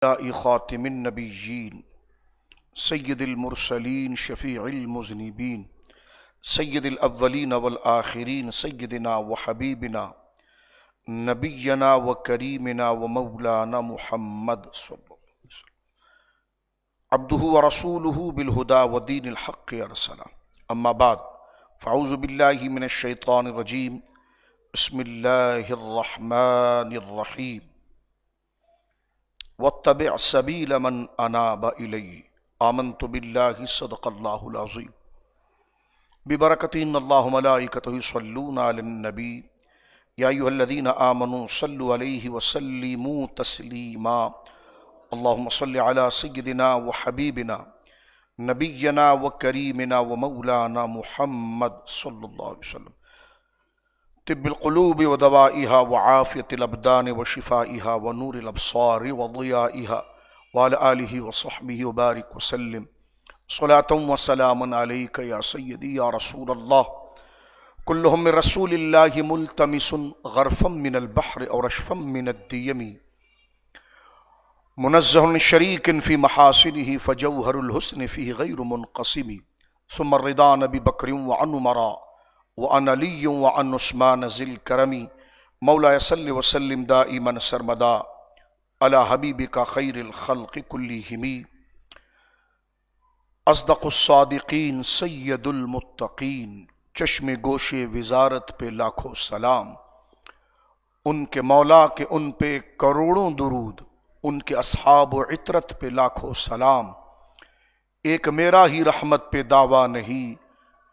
خاتم النبیین سید المرسلین شفیع المذنبین سید الاولین والآخرین سیدنا و حبیبنا نبینا و کریمنا و مولانا محمد صلی اللہ علیہ وسلم عبدہ و رسولہ بالہدی و دین الحق ارسلہ اما بعد فاعوذ باللہ من الشیطان الرجیم بسم اللہ الرحمن الرحیم واتبع سبیل من اناب الی آمنت باللہ صدق اللہ العظیم ببرکۃ ان اللہ ملائکتہ یصلون علی النبی یا ایھا الذین آمنوا صلوا علیہ وسلموا تسلیما اللہم صل علی سیدنا و حبیبنا نبینا و کریمنا و مولانا محمد صلی اللہ علیہ وسلم طب القلوب و دوائها وعافیت الابدان و شفائها و نور الابصار و ضیائها وعلى آلہ وصحبہ وبارک وسلم صلاة و سلام علیک یا سیدی یا رسول اللہ کلہم من رسول اللہ ملتمس غرفا من البحر اور رشفا من الدیم منزہ شریک فی محاسنہ فجوہر الحسن فیہ غیر منقسم ثم الرضا نبی بکر وعن عمراء وعن علی وعن عثمان ذی الکرم مولا صلی وسلم دائما سرمدا علی حبیبک خیر الخلق کلہم اصدق الصادقین سید المتقین چشم گوش وزارت پہ لاکھوں سلام ان کے مولا کے ان پہ کروڑوں درود ان کے اصحاب و عطرت پہ لاکھوں سلام ایک میرا ہی رحمت پہ دعویٰ نہیں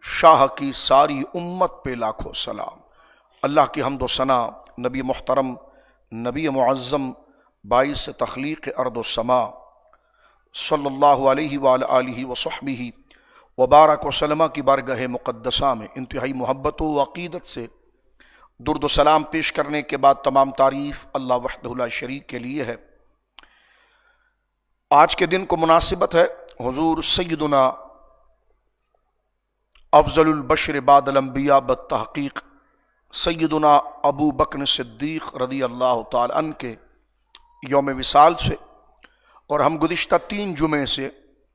شاہ کی ساری امت پہ لاکھوں سلام اللہ کی حمد و ثنا نبی محترم نبی معظم باعث تخلیق ارض و سما صلی اللہ علیہ وآلہ آلہ وصحبہ وبارک وسلم کی بارگاہ مقدسہ میں انتہائی محبت و عقیدت سے درد و سلام پیش کرنے کے بعد تمام تعریف اللہ وحدہ لا شریک کے لیے ہے۔ آج کے دن کو مناسبت ہے حضور سیدنا افضل البشر بعد الانبیاء بالتحقیق سیدنا ابو بکر صدیق رضی اللہ تعالی عنہ کے یوم وصال سے، اور ہم گزشتہ 3 جمعے سے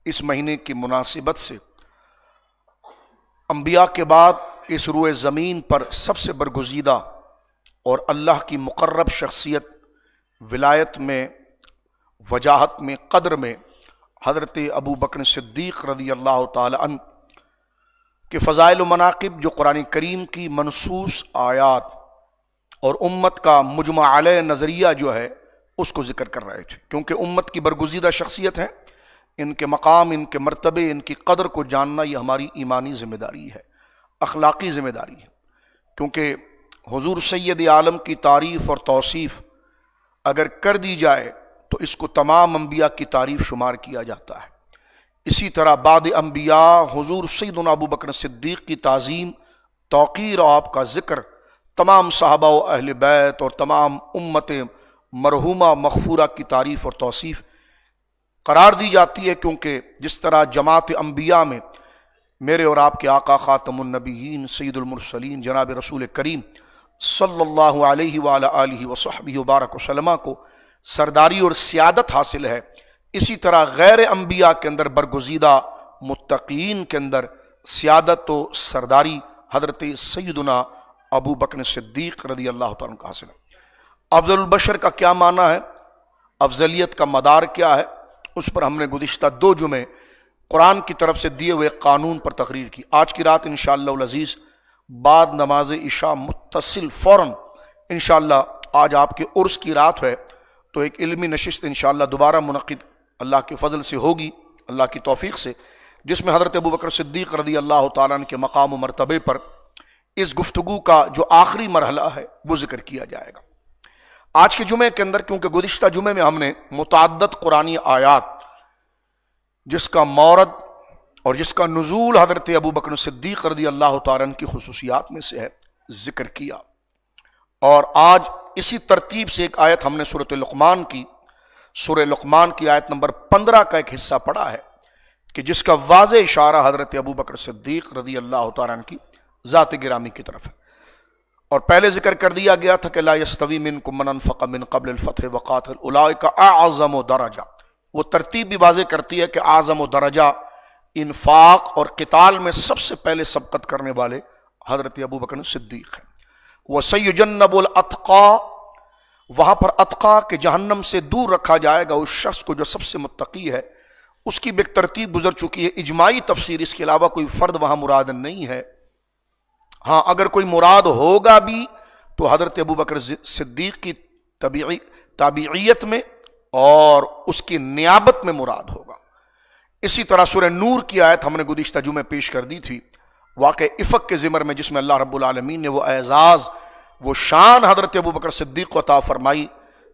اس مہینے کی مناسبت سے انبیاء کے بعد اس روئے زمین پر سب سے برگزیدہ اور اللہ کی مقرب شخصیت ولایت میں، وجاہت میں، قدر میں حضرت ابو بکر صدیق رضی اللہ تعالی عنہ کہ فضائل و مناقب جو قرآن کریم کی منصوص آیات اور امت کا مجمع علیہ نظریہ جو ہے اس کو ذکر کر رہے تھے، کیونکہ امت کی برگزیدہ شخصیت ہیں، ان کے مقام، ان کے مرتبے، ان کی قدر کو جاننا یہ ہماری ایمانی ذمہ داری ہے، اخلاقی ذمہ داری ہے، کیونکہ حضور سید عالم کی تعریف اور توصیف اگر کر دی جائے تو اس کو تمام انبیاء کی تعریف شمار کیا جاتا ہے۔ اسی طرح بعد انبیاء حضور سیدنا ابو بکر صدیق کی تعظیم، توقیر اور آپ کا ذکر تمام صحابہ و اہل بیت اور تمام امت مرحومہ مغفورہ کی تعریف اور توصیف قرار دی جاتی ہے، کیونکہ جس طرح جماعت انبیاء میں میرے اور آپ کے آقا خاتم النبیین سید المرسلین جناب رسول کریم صلی اللہ علیہ وآلہ آلہ وصحبہ وبارک وسلم کو سرداری اور سیادت حاصل ہے، اسی طرح غیر انبیاء کے اندر برگزیدہ متقین کے اندر سیادت و سرداری حضرت سیدنا ابو بکر صدیق رضی اللہ تعالیٰ عنہ کا حاصل ہے۔ افضل البشر کا کیا معنی ہے، افضلیت کا مدار کیا ہے، اس پر ہم نے گزشتہ 2 جمعے قرآن کی طرف سے دیے ہوئے قانون پر تقریر کی۔ آج کی رات انشاءاللہ العزیز بعد نماز عشاء متصل فوراً انشاءاللہ، آج آپ کے عرس کی رات ہے تو ایک علمی نشست انشاءاللہ دوبارہ منعقد اللہ کے فضل سے ہوگی، اللہ کی توفیق سے، جس میں حضرت ابو بکر صدیق رضی اللہ تعالیٰ عنہ کے مقام و مرتبے پر اس گفتگو کا جو آخری مرحلہ ہے وہ ذکر کیا جائے گا۔ آج کے جمعے کے اندر کیونکہ گزشتہ جمعے میں ہم نے متعدد قرآنی آیات جس کا مورد اور جس کا نزول حضرت ابو بکر صدیق رضی اللہ تعالیٰ عنہ کی خصوصیات میں سے ہے ذکر کیا، اور آج اسی ترتیب سے ایک آیت ہم نے سورۃ لقمان کی آیت نمبر 15 کا ایک حصہ پڑھا ہے کہ جس کا واضح اشارہ حضرت ابو بکر صدیق رضی اللہ تعالیٰ عنہ کی ذات گرامی کی طرف ہے، اور پہلے ذکر کر دیا گیا تھا کہ لا یستوی منکم من انفق من قبل الفتح وقاتل اولئک اعظم درجہ، وہ ترتیب بھی واضح کرتی ہے کہ اعظم درجہ انفاق اور قتال میں سب سے پہلے سبقت کرنے والے حضرت ابوبکر صدیق ہیں۔ وَسَيُجَنَّبُ الْأَتْقَى، وہاں پر اتقا کہ جہنم سے دور رکھا جائے گا اس شخص کو جو سب سے متقی ہے، اس کی بھی ایک ترتیب گزر چکی ہے، اجماعی تفسیر، اس کے علاوہ کوئی فرد وہاں مراد نہیں ہے۔ ہاں اگر کوئی مراد ہوگا بھی تو حضرت ابوبکر صدیق کی تابعیت میں اور اس کی نیابت میں مراد ہوگا۔ اسی طرح سورہ نور کی آیت ہم نے گزشتہ جمعے پیش کر دی تھی، واقع افق کے ضمر میں، جس میں اللہ رب العالمین نے وہ اعزاز، وہ شان حضرت ابوبکر صدیق کو عطا فرمائی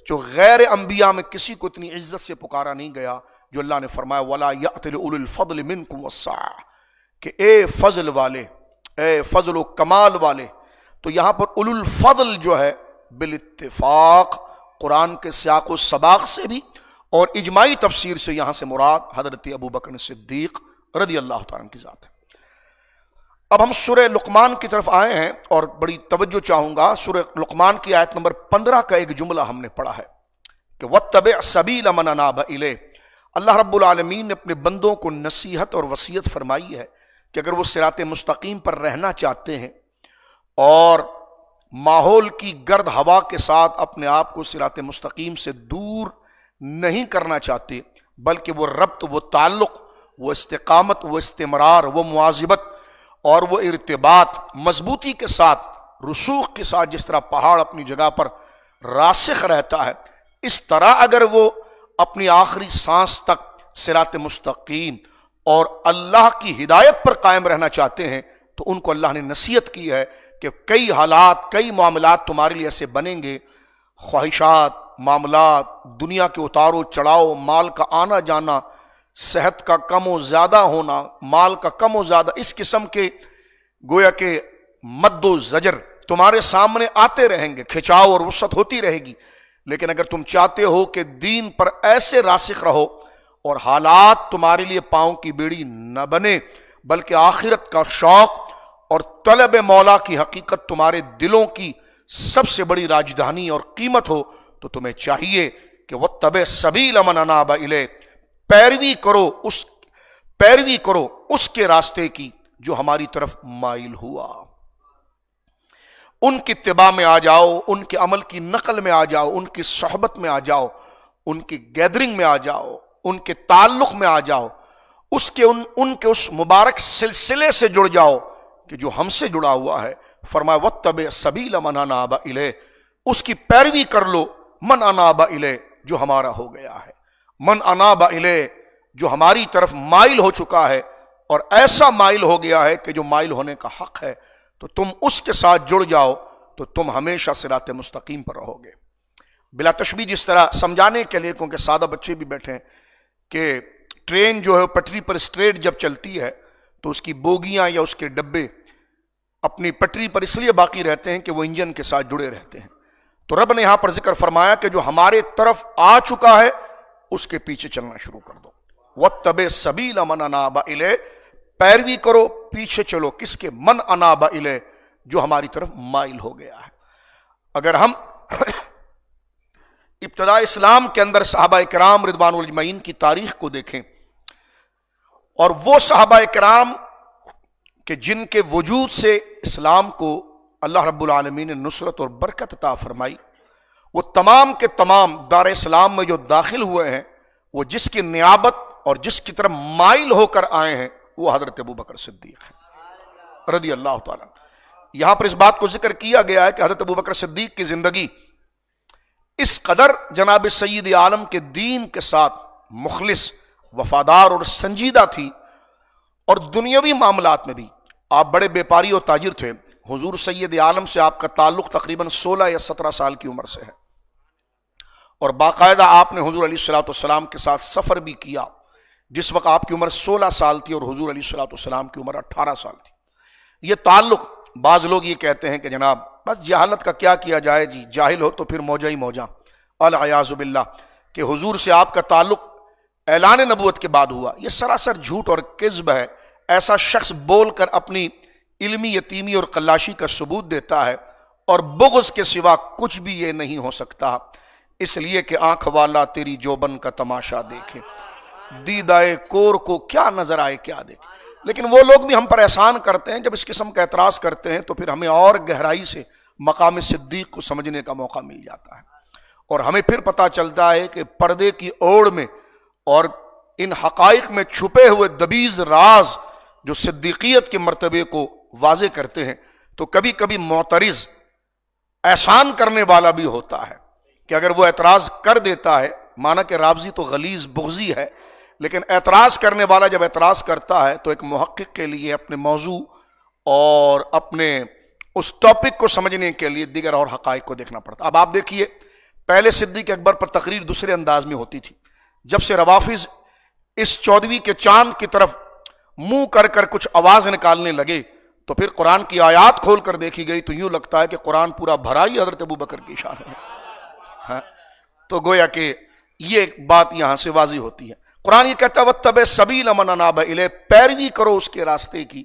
جو غیر انبیاء میں کسی کو اتنی عزت سے پکارا نہیں گیا، جو اللہ نے فرمایا وَلَا يَأْتَلِ أُولُو الْفَضْلِ مِنْكُمْ وَالسَّعَةِ، کہ اے فضل والے، اے فضل و کمال والے۔ تو یہاں پر اولو الفضل جو ہے بالاتفاق قرآن کے سیاق و سباق سے بھی اور اجماعی تفسیر سے یہاں سے مراد حضرت ابوبکر صدیق رضی اللہ تعالیٰ عنہ کی ذات ہے۔ اب ہم سورہ لقمان کی طرف آئے ہیں اور بڑی توجہ چاہوں گا۔ سورہ لقمان کی آیت نمبر 15 کا ایک جملہ ہم نے پڑھا ہے کہ وَاتَّبِعْ سَبِيلَ مَنْ أَنَابَ إِلَيْهِ، اللہ رب العالمین نے اپنے بندوں کو نصیحت اور وصیت فرمائی ہے کہ اگر وہ صراط مستقیم پر رہنا چاہتے ہیں اور ماحول کی گرد ہوا کے ساتھ اپنے آپ کو صراط مستقیم سے دور نہیں کرنا چاہتے، بلکہ وہ ربط، وہ تعلق، وہ استقامت، وہ استمرار، وہ مواظبت اور وہ ارتباط مضبوطی کے ساتھ، رسوخ کے ساتھ، جس طرح پہاڑ اپنی جگہ پر راسخ رہتا ہے، اس طرح اگر وہ اپنی آخری سانس تک صراط مستقیم اور اللہ کی ہدایت پر قائم رہنا چاہتے ہیں تو ان کو اللہ نے نصیحت کی ہے کہ کئی حالات، کئی معاملات تمہارے لیے ایسے بنیں گے، خواہشات، معاملات، دنیا کے اتار و چڑھاؤ، مال کا آنا جانا، صحت کا کم و زیادہ ہونا، مال کا کم و زیادہ، اس قسم کے گویا کہ مد و زجر تمہارے سامنے آتے رہیں گے، کھچاؤ اور وسعت ہوتی رہے گی۔ لیکن اگر تم چاہتے ہو کہ دین پر ایسے راسخ رہو اور حالات تمہارے لیے پاؤں کی بیڑی نہ بنے، بلکہ آخرت کا شوق اور طلب مولا کی حقیقت تمہارے دلوں کی سب سے بڑی راجدھانی اور قیمت ہو، تو تمہیں چاہیے کہ وَاتَّبِعْ سَبِيلَ مَنْ أَنَابَ إِلَيْهِ، پیروی کرو اس کے راستے کی جو ہماری طرف مائل ہوا، ان کی اتباع میں آ جاؤ، ان کے عمل کی نقل میں آ جاؤ، ان کی صحبت میں آ جاؤ، ان کی گیدرنگ میں آ جاؤ، ان کے تعلق میں آ جاؤ، ان کے اس مبارک سلسلے سے جڑ جاؤ کہ جو ہم سے جڑا ہوا ہے۔ فرمایا وَاتَّبِعْ سَبِيلَ مَنْ أَنَابَ إِلَيْهِ، اس کی پیروی کر لو، من اناب الیہ، جو ہمارا ہو گیا ہے، من اناب الیہ، جو ہماری طرف مائل ہو چکا ہے اور ایسا مائل ہو گیا ہے کہ جو مائل ہونے کا حق ہے، تو تم اس کے ساتھ جڑ جاؤ تو تم ہمیشہ صراط مستقیم پر رہو گے۔ بلا تشبیہ، جس طرح سمجھانے کے لیے، کیونکہ سادہ بچے بھی بیٹھے ہیں، کہ ٹرین جو ہے پٹری پر اسٹریٹ جب چلتی ہے تو اس کی بوگیاں یا اس کے ڈبے اپنی پٹری پر اس لیے باقی رہتے ہیں کہ وہ انجن کے ساتھ جڑے رہتے ہیں۔ تو رب نے یہاں پر ذکر فرمایا کہ جو ہمارے طرف آ چکا ہے اس کے پیچھے چلنا شروع کر دو۔ وَاتَّبِعْ سَبِيلَ مَنْ أَنَابَ إِلَيْهِ، پیروی کرو، پیچھے چلو، کس کے؟ من اناب الیہ، جو ہماری طرف مائل ہو گیا ہے۔ اگر ہم ابتداء اسلام کے اندر صحابہ کرام رضوان اجمعین کی تاریخ کو دیکھیں، اور وہ صحابہ کرام کہ جن کے وجود سے اسلام کو اللہ رب العالمین نے نصرت اور برکت عطا فرمائی، وہ تمام کے تمام دار اسلام میں جو داخل ہوئے ہیں، وہ جس کی نیابت اور جس کی طرف مائل ہو کر آئے ہیں وہ حضرت ابوبکر صدیق ہے رضی اللہ تعالیٰ۔ یہاں پر اس بات کو ذکر کیا گیا ہے کہ حضرت ابوبکر صدیق کی زندگی اس قدر جناب سید عالم کے دین کے ساتھ مخلص، وفادار اور سنجیدہ تھی، اور دنیاوی معاملات میں بھی آپ بڑے بیپاری اور تاجر تھے۔ حضور سید عالم سے آپ کا تعلق تقریباً 16 یا 17 سال کی عمر سے ہے، اور باقاعدہ آپ نے حضور علیہ السلام کے ساتھ سفر بھی کیا جس وقت آپ کی عمر 16 سال تھی اور حضور علیہ السلام کی عمر 18 سال تھی۔ یہ تعلق، بعض لوگ یہ کہتے ہیں کہ جناب بس جہالت کا کیا کیا جائے جی، جاہل ہو تو پھر موجہ ہی موجہ، العیاذ باللہ، کہ حضور سے آپ کا تعلق اعلان نبوت کے بعد ہوا۔ یہ سراسر جھوٹ اور کذب ہے۔ ایسا شخص بول کر اپنی علمی یتیمی اور قلاشی کا ثبوت دیتا ہے اور بغض کے سوا کچھ بھی یہ نہیں ہو سکتا، اس لیے کہ آنکھ والا تیری جوبن کا تماشا دیکھے، دیدائے کور کو کیا نظر آئے کیا دیکھے۔ لیکن وہ لوگ بھی ہم پر احسان کرتے ہیں، جب اس قسم کا اعتراض کرتے ہیں تو پھر ہمیں اور گہرائی سے مقام صدیق کو سمجھنے کا موقع مل جاتا ہے، اور ہمیں پھر پتہ چلتا ہے کہ پردے کی اوڑ میں اور ان حقائق میں چھپے ہوئے دبیز راز جو صدیقیت کے مرتبے کو واضح کرتے ہیں، تو کبھی کبھی معترض احسان کرنے والا بھی ہوتا ہے کہ اگر وہ اعتراض کر دیتا ہے، مانا کہ رابضی تو غلیظ بغضی ہے، لیکن اعتراض کرنے والا جب اعتراض کرتا ہے تو ایک محقق کے لیے اپنے موضوع اور اپنے اس ٹاپک کو سمجھنے کے لیے دیگر اور حقائق کو دیکھنا پڑتا۔ اب آپ دیکھیے، پہلے صدیق اکبر پر تقریر دوسرے انداز میں ہوتی تھی، جب سے روافظ اس 14ویں کے چاند کی طرف منہ کر کر کچھ آواز نکالنے لگے تو پھر قرآن کی آیات کھول کر دیکھی گئی تو یوں لگتا ہے کہ قرآن پورا بھرا ہی حضرت ابوبکر کی شان ہے۔ تو گویا کہ یہ بات یہاں سے واضح ہوتی ہے۔ قرآن یہ کہتا ہے وَاتَّبِعْ سَبِيلَ مَنْ أَنَابَ إِلَيْهِ، پیروی کرو اس کے راستے کی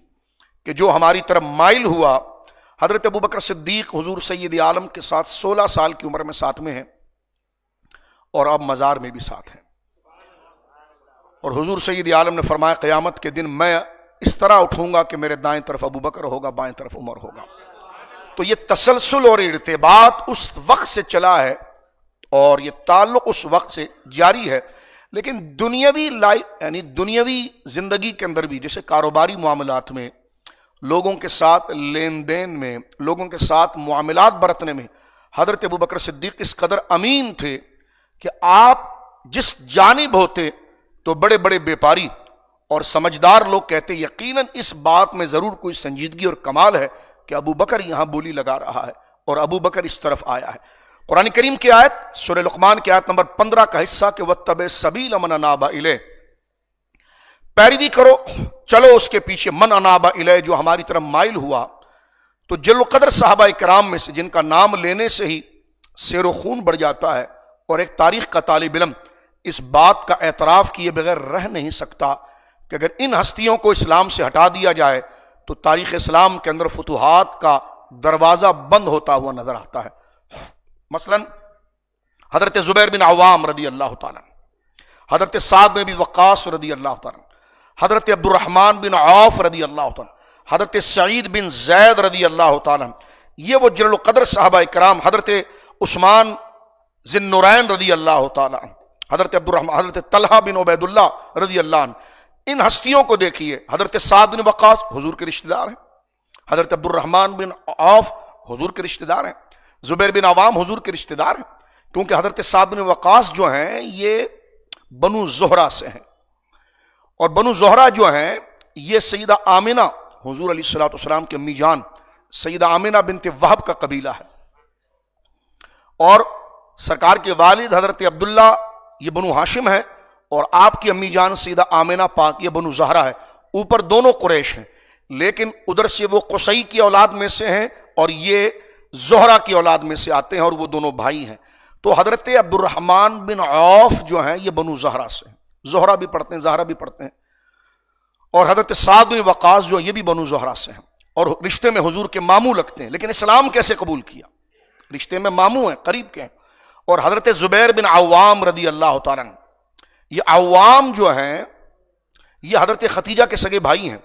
کہ جو ہماری طرف مائل ہوا۔ حضرت ابوبکر صدیق حضور سید عالم کے ساتھ 16 سال کی عمر میں ساتھ میں ہیں، اور اب مزار میں بھی ساتھ ہیں، اور حضور سید عالم نے فرمایا قیامت کے دن میں اس طرح اٹھوں گا کہ میرے دائیں طرف ابوبکر ہوگا، بائیں طرف عمر ہوگا۔ تو یہ تسلسل اور ارتباط اس وقت سے چلا ہے اور یہ تعلق اس وقت سے جاری ہے، لیکن دنیاوی یعنی دنیاوی زندگی کے اندر بھی، جیسے کاروباری معاملات میں، لوگوں کے ساتھ لین دین میں، لوگوں کے ساتھ معاملات برتنے میں حضرت ابوبکر صدیق اس قدر امین تھے کہ آپ جس جانب ہوتے تو بڑے بڑے بیپاری اور سمجھدار لوگ کہتے یقیناً اس بات میں ضرور کوئی سنجیدگی اور کمال ہے کہ ابوبکر یہاں بولی لگا رہا ہے اور ابوبکر اس طرف آیا ہے۔ قرآن کریم کی آیت سورہ لقمان کی آیت نمبر 15 کا حصہ کہ وَاتَّبِعْ سَبِيلَ مَنْ أَنَابَ إِلَيْهِ، پیروی کرو، چلو اس کے پیچھے، من انابا الیہ، جو ہماری طرف مائل ہوا۔ تو جل القدر صحابہ کرام میں سے جن کا نام لینے سے ہی سیر و خون بڑھ جاتا ہے، اور ایک تاریخ کا طالب علم اس بات کا اعتراف کیے بغیر رہ نہیں سکتا کہ اگر ان ہستیوں کو اسلام سے ہٹا دیا جائے تو تاریخ اسلام کے اندر فتوحات کا دروازہ بند ہوتا ہوا نظر آتا ہے۔ مثلا حضرت زبیر بن عوام رضی اللہ تعالیٰ، حضرت سعد بن ابی وقاص رضی اللہ تعالیٰ، حضرت عبد الرحمن بن عوف رضی اللہ تعالیٰ، حضرت سعید بن زید رضی اللہ تعالیٰ، یہ وہ جلیل القدر صحابہ کرام، حضرت عثمان ذی النورین رضی اللہ تعالیٰ، حضرت عبد الرحمن، حضرت طلحہ بن عبید اللہ رضی اللہ عنہ، ان ہستیوں کو دیکھیے۔ حضرت سعد بن وقاص حضور کے رشتہ دار ہیں، حضرت عبد الرحمن بن عوف حضور کے رشتہ دار ہیں، زبیر بن عوام حضور کے رشتہ دار ہیں، کیونکہ حضرت سعد بن وقاص جو ہیں یہ بنو زہرہ سے ہیں، اور بنو زہرہ جو ہیں یہ سیدہ آمنہ حضور علیہ الصلوۃ والسلام کے امی جان سیدہ آمنہ بنت وہب کا قبیلہ ہے، اور سرکار کے والد حضرت عبداللہ یہ بنو ہاشم ہے، اور آپ کی امی جان سیدہ آمنہ پاک یہ بنو زہرہ ہے۔ اوپر دونوں قریش ہیں، لیکن ادھر سے وہ قصی کی اولاد میں سے ہیں اور یہ زہرہ کی اولاد میں سے آتے ہیں، اور وہ دونوں بھائی ہیں۔ تو حضرت عبد الرحمن بن عوف جو ہیں یہ بنو زہرہ سے ہیں، زہرہ بھی پڑھتے ہیں، زہرہ بھی پڑھتے ہیں، اور حضرت سعد بن وقاص جو یہ بھی بنو زہرہ سے ہیں، اور رشتے میں حضور کے ماموں لگتے ہیں، لیکن اسلام کیسے قبول کیا؟ رشتے میں ماموں ہیں، قریب کے ہیں۔ اور حضرت زبیر بن عوام رضی اللہ تعالیٰ، یہ عوام جو ہیں یہ حضرت ختیجہ کے سگے بھائی ہیں،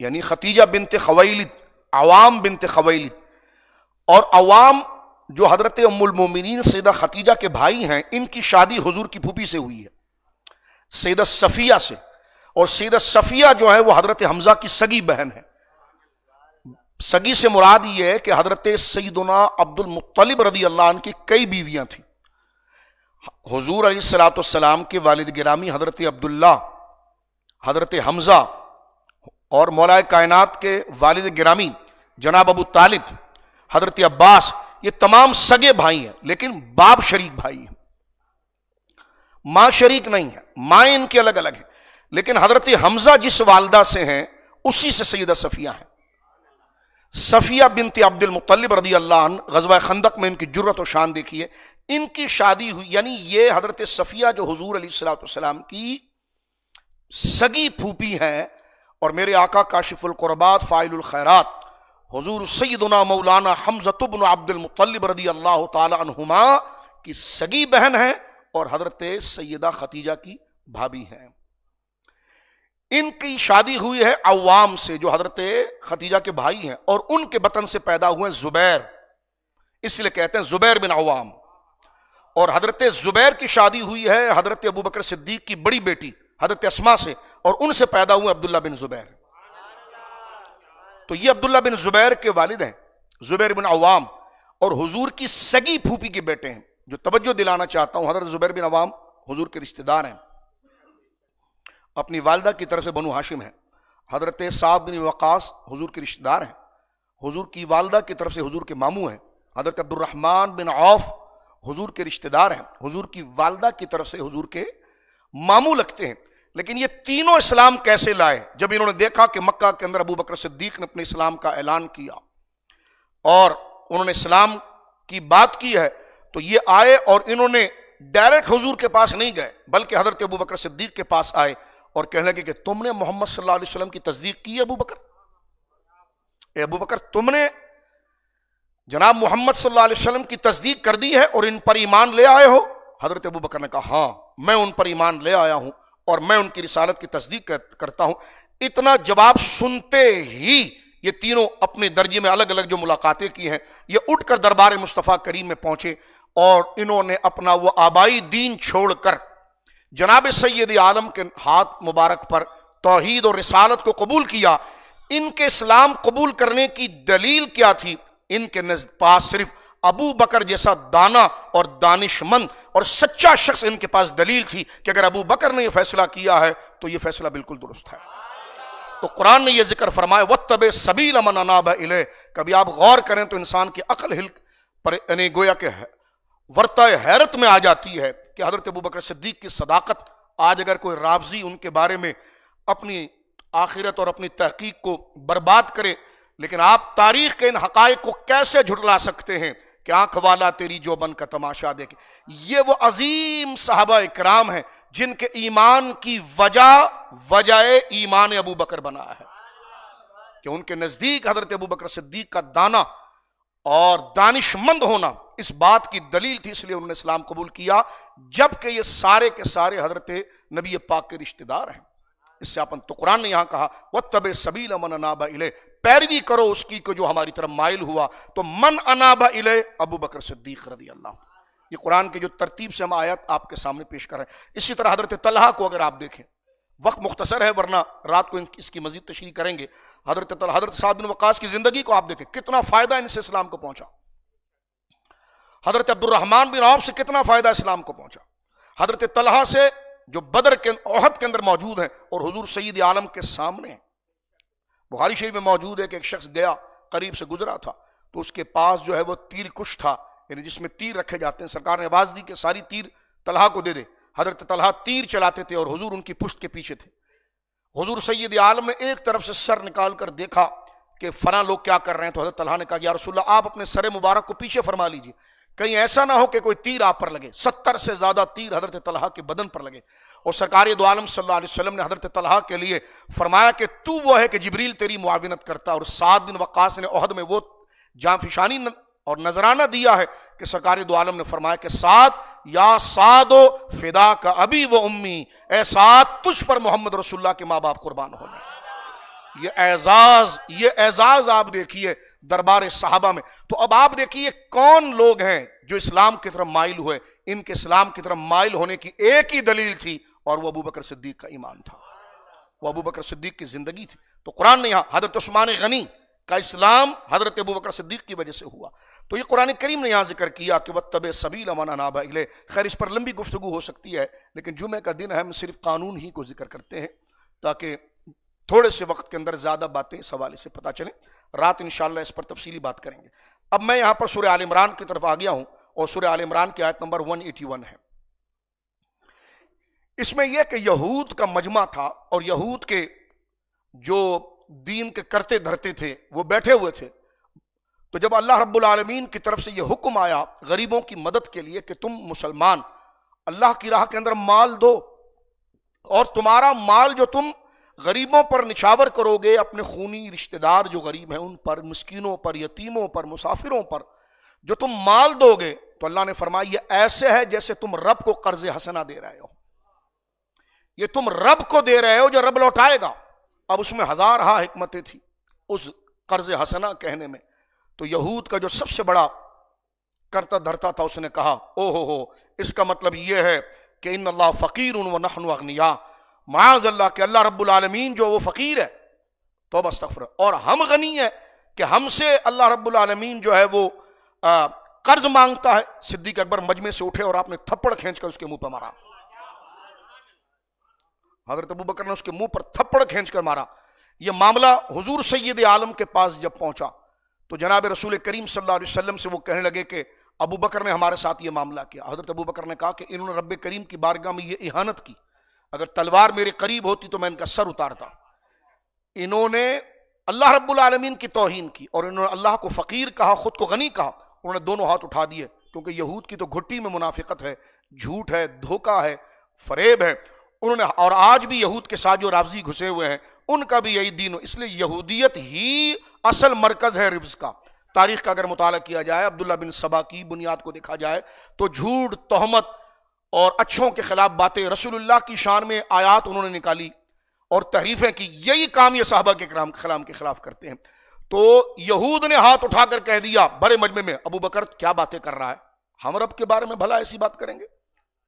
یعنی ختیجہ بنت خویلد، عوام بنت خویلد، اور عوام جو حضرت ام المومنین سیدہ ختیجہ کے بھائی ہیں، ان کی شادی حضور کی پھوپھی سے ہوئی ہے، سیدہ صفیہ سے، اور سیدہ صفیہ جو ہے وہ حضرت حمزہ کی سگی بہن ہے۔ سگی سے مراد یہ ہے کہ حضرت سیدنا عبد المطلب رضی اللہ عنہ کی کئی بیویاں تھیں۔ حضور علیہ الصلوۃ والسلام کے والد گرامی حضرت عبداللہ، حضرت حمزہ، اور مولا کائنات کے والد گرامی جناب ابو طالب، حضرت عباس، یہ تمام سگے بھائی ہیں، لیکن باپ شریک بھائی ہیں، ماں شریک نہیں ہے، مائیں ان کے الگ الگ ہیں، لیکن حضرت حمزہ جس والدہ سے ہیں اسی سے سیدہ صفیہ ہیں۔ صفیہ بنت عبد المطلب رضی اللہ عنہ، غزوہ خندق میں ان کی جرت و شان دیکھیے، ان کی شادی ہوئی، یعنی یہ حضرت صفیہ جو حضور علیہ الصلوۃ والسلام کی سگی پھوپھی ہیں، اور میرے آقا کاشف القربات فاعل الخیرات حضور سیدنا مولانا حمزہ بن عبد المطلب رضی اللہ تعالی عنہما کی سگی بہن ہے اور حضرت سیدہ خدیجہ کی بھابھی ہیں. ان کی شادی ہوئی ہے عوام سے جو حضرت خدیجہ کے بھائی ہیں، اور ان کے بطن سے پیدا ہوئے زبیر، اس لیے کہتے ہیں زبیر بن عوام. اور حضرت زبیر کی شادی ہوئی ہے حضرت ابوبکر صدیق کی بڑی بیٹی حضرت اسما سے، اور ان سے پیدا ہوئے عبداللہ بن زبیر. تو یہ عبداللہ بن زبیر کے والد ہیں زبیر بن عوام، اور حضور کی سگی پھوپھی کے بیٹے ہیں. جو توجہ دلانا چاہتا ہوں، حضرت زبیر بن عوام حضور کے رشتہ دار ہیں، اپنی والدہ کی طرف سے بنو ہاشم ہیں. حضرت سعد بن وقاص حضور کے رشتہ دار ہیں، حضور کی والدہ کی طرف سے حضور کے ماموں ہیں. حضرت عبد الرحمن بن عوف حضور کے رشتہ دار ہیں، حضور کی والدہ کی طرف سے حضور کے ماموں لگتے ہیں. لیکن یہ تینوں اسلام کیسے لائے؟ جب انہوں نے دیکھا کہ مکہ کے اندر ابوبکر صدیق نے اپنے اسلام کا اعلان کیا اور انہوں نے اسلام کی بات کی ہے، تو یہ آئے اور انہوں نے ڈائریکٹ حضور کے پاس نہیں گئے، بلکہ حضرت ابوبکر صدیق کے پاس آئے اور کہنے لگے کہ تم نے محمد صلی اللہ علیہ وسلم کی تصدیق کی ہے ابوبکر؟ اے ابوبکر، تم نے جناب محمد صلی اللہ علیہ وسلم کی تصدیق کر دی ہے اور ان پر ایمان لے آئے ہو؟ حضرت ابوبکر نے کہا ہاں، میں ان پر ایمان لے آیا ہوں اور میں ان کی رسالت کی تصدیق کرتا ہوں. اتنا جواب سنتے ہی یہ تینوں اپنے درجے میں الگ الگ جو ملاقاتیں کی ہیں، یہ اٹھ کر دربار مصطفیٰ کریم میں پہنچے اور انہوں نے اپنا وہ آبائی دین چھوڑ کر جناب سید عالم کے ہاتھ مبارک پر توحید اور رسالت کو قبول کیا. ان کے اسلام قبول کرنے کی دلیل کیا تھی؟ ان کے پاس صرف ابو بکر جیسا دانا اور دانش مند اور سچا شخص ان کے پاس دلیل تھی کہ اگر ابو بکر نے یہ فیصلہ کیا ہے تو یہ فیصلہ بالکل درست ہے. تو قرآن نے یہ ذکر فرمایا وَاتَّبِعْ سَبِيلَ مَنْ أَنَابَ إِلَيْهِ. کبھی آپ غور کریں تو انسان کی عقل ہل پر یعنی گویا کہ ورطہ حیرت میں آ جاتی ہے کہ حضرت ابوبکر صدیق کی صداقت. آج اگر کوئی رافضی ان کے بارے میں اپنی آخرت اور اپنی تحقیق کو برباد کرے، لیکن آپ تاریخ کے ان حقائق کو کیسے جھٹلا سکتے ہیں کہ آنکھ والا تیری جو بن کا تماشا دیکھے؟ یہ وہ عظیم صحابہ اکرام ہیں جن کے ایمان کی وجہ ایمان ابو بکر بنا ہے، کہ ان کے نزدیک حضرت ابوبکر صدیق کا دانا اور دانش مند ہونا اس بات کی دلیل تھی، اس لیے انہوں نے اسلام قبول کیا، جبکہ یہ سارے کے سارے حضرت نبی پاک کے رشتہ دار ہیں. اس سے اپن تو قرآن نے یہاں کہا وَاتَّبِعْ سَبِيلَ مَنْ أَنَابَ إِلَيْهِ، پیروی کرو اس کی کہ جو ہماری طرف مائل ہوا. تو من انابا الیہ ابو بکر صدیق رضی اللہ. یہ قرآن کی جو ترتیب سے ہم آیات آپ کے سامنے پیش کر رہے ہیں. اسی طرح حضرت طلحہ کو اگر آپ دیکھیں، وقت مختصر ہے ورنہ رات کو اس کی مزید تشریح کریں گے. حضرت طلحہ، حضرت سعد بن وقاص کی زندگی کو آپ دیکھیں، کتنا فائدہ ان سے اسلام کو پہنچا. حضرت عبد الرحمن بن عوف سے کتنا فائدہ اسلام کو پہنچا. حضرت طلحہ سے جو بدر کے احد کے اندر موجود ہیں اور حضور سید عالم کے سامنے ہیں. بخاری شریف میں موجود ہے کہ ایک شخص گیا، قریب سے گزرا تھا، تو اس کے پاس جو ہے وہ تیر کش تھا، یعنی جس میں تیر رکھے جاتے ہیں. سرکار نے آواز دی کہ ساری تیر طلحہ کو دے دے. حضرت طلحہ تیر چلاتے تھے اور حضور ان کی پشت کے پیچھے تھے. حضور سید عالم نے ایک طرف سے سر نکال کر دیکھا کہ فلاں لوگ کیا کر رہے ہیں، تو حضرت طلحہ نے کہا یا رسول اللہ آپ اپنے سر مبارک کو پیچھے فرما لیجیے، کہیں ایسا نہ ہو کہ کوئی تیر آپ پر لگے. 70 سے زیادہ تیر حضرت طلحہ کے بدن پر لگے. اور سرکار دو عالم صلی اللہ علیہ وسلم نے حضرت طلحہ کے لیے فرمایا کہ تو وہ ہے کہ جبریل تیری معاونت کرتا. اور سعد بن وقاص نے احد میں وہ جاں فشانی اور نذرانہ دیا ہے کہ سرکار دو عالم نے فرمایا کہ سعد یا سعدو فدا کا ابی و امی، اے سعد تجھ پر محمد رسول اللہ کے ماں باپ قربان ہونے. یہ اعزاز آپ دیکھیے دربار صحابہ میں. تو اب آپ دیکھیے کون لوگ ہیں جو اسلام کی طرف مائل ہوئے. ان کے اسلام کی طرف مائل ہونے کی ایک ہی دلیل تھی اور وہ ابو بکر صدیق کا ایمان تھا، وہ ابو بکر صدیق کی زندگی تھی. تو قرآن نے یہاں حضرت عثمان غنی کا اسلام حضرت ابو بکر صدیق کی وجہ سے ہوا. تو یہ قرآن کریم نے یہاں ذکر کیا کہ وَاتَّبِعْ سَبِيلَ مَنْ أَنَابَ إِلَيْهِ. خیر اس پر لمبی گفتگو ہو سکتی ہے، لیکن جمعہ کا دن ہے، ہم صرف قانون ہی کو ذکر کرتے ہیں تاکہ تھوڑے سے وقت کے اندر زیادہ باتیں اس حوالے سے پتہ چلیں. رات انشاءاللہ اس پر تفصیلی بات کریں گے. اب میں یہاں پر سورہ آل عمران کی طرف آ گیا ہوں اور سورہ آل عمران کی آیت نمبر 181 ہے. اس میں یہ کہ یہود کا مجمع تھا اور یہود کے جو دین کے کرتے دھرتے تھے وہ بیٹھے ہوئے تھے. تو جب اللہ رب العالمین کی طرف سے یہ حکم آیا غریبوں کی مدد کے لیے کہ تم مسلمان اللہ کی راہ کے اندر مال دو اور تمہارا مال جو تم غریبوں پر نچھاور کرو گے، اپنے خونی رشتہ دار جو غریب ہیں ان پر، مسکینوں پر، یتیموں پر، مسافروں پر جو تم مال دو گے، تو اللہ نے فرمایا یہ ایسے ہے جیسے تم رب کو قرض حسنہ دے رہے ہو، یہ تم رب کو دے رہے ہو جو رب لوٹائے گا۔ اب اس میں ہزارہا حکمتیں تھی اس قرض حسنہ کہنے میں۔ تو یہود کا جو سب سے بڑا کرتا دھرتا تھا، اس نے کہا او ہو اس کا مطلب یہ ہے کہ ان اللہ فقیر ونحن اغنیاء، معاذ اللہ کہ اللہ رب العالمین جو وہ فقیر ہے، توبہ استغفر، اور ہم غنی ہے کہ ہم سے اللہ رب العالمین جو ہے وہ قرض مانگتا ہے۔ صدیق اکبر مجمع سے اٹھے اور آپ نے تھپڑ کھینچ کر اس کے منہ پہ مارا، حضرت ابوبکر نے اس کے منہ پر تھپڑ کھینچ کر مارا۔ یہ معاملہ حضور سید عالم کے پاس جب پہنچا تو جناب رسول کریم صلی اللہ علیہ وسلم سے وہ کہنے لگے کہ ابو بکر نے ہمارے ساتھ یہ معاملہ کیا۔ حضرت ابو بکر نے کہا کہ انہوں نے رب کریم کی بارگاہ میں یہ اہانت کی، اگر تلوار میرے قریب ہوتی تو میں ان کا سر اتارتا۔ انہوں نے اللہ رب العالمین کی توہین کی اور انہوں نے اللہ کو فقیر کہا، خود کو غنی کہا، انہوں نے دونوں ہاتھ اٹھا دیے، کیونکہ یہود کی تو گھٹی میں منافقت ہے، جھوٹ ہے، دھوکہ ہے، فریب ہے انہوں نے، اور آج بھی یہود کے ساتھ جو رافضی گھسے ہوئے ہیں ان کا بھی یہی دین، اس لیے یہودیت ہی اصل مرکز ہے ربز کا۔ تاریخ کا اگر مطالعہ کیا جائے، عبداللہ بن سبا کی بنیاد کو دیکھا جائے تو جھوٹ، تہمت اور اچھوں کے خلاف باتیں، رسول اللہ کی شان میں آیات انہوں نے نکالی اور تحریفیں کی، یہی کام یہ صحابہ کے کلام کے خلاف کرتے ہیں۔ تو یہود نے ہاتھ اٹھا کر کہہ دیا بڑے مجمع میں، ابو بکر کیا باتیں کر رہا ہے، ہم رب کے بارے میں بھلا ایسی بات کریں گے؟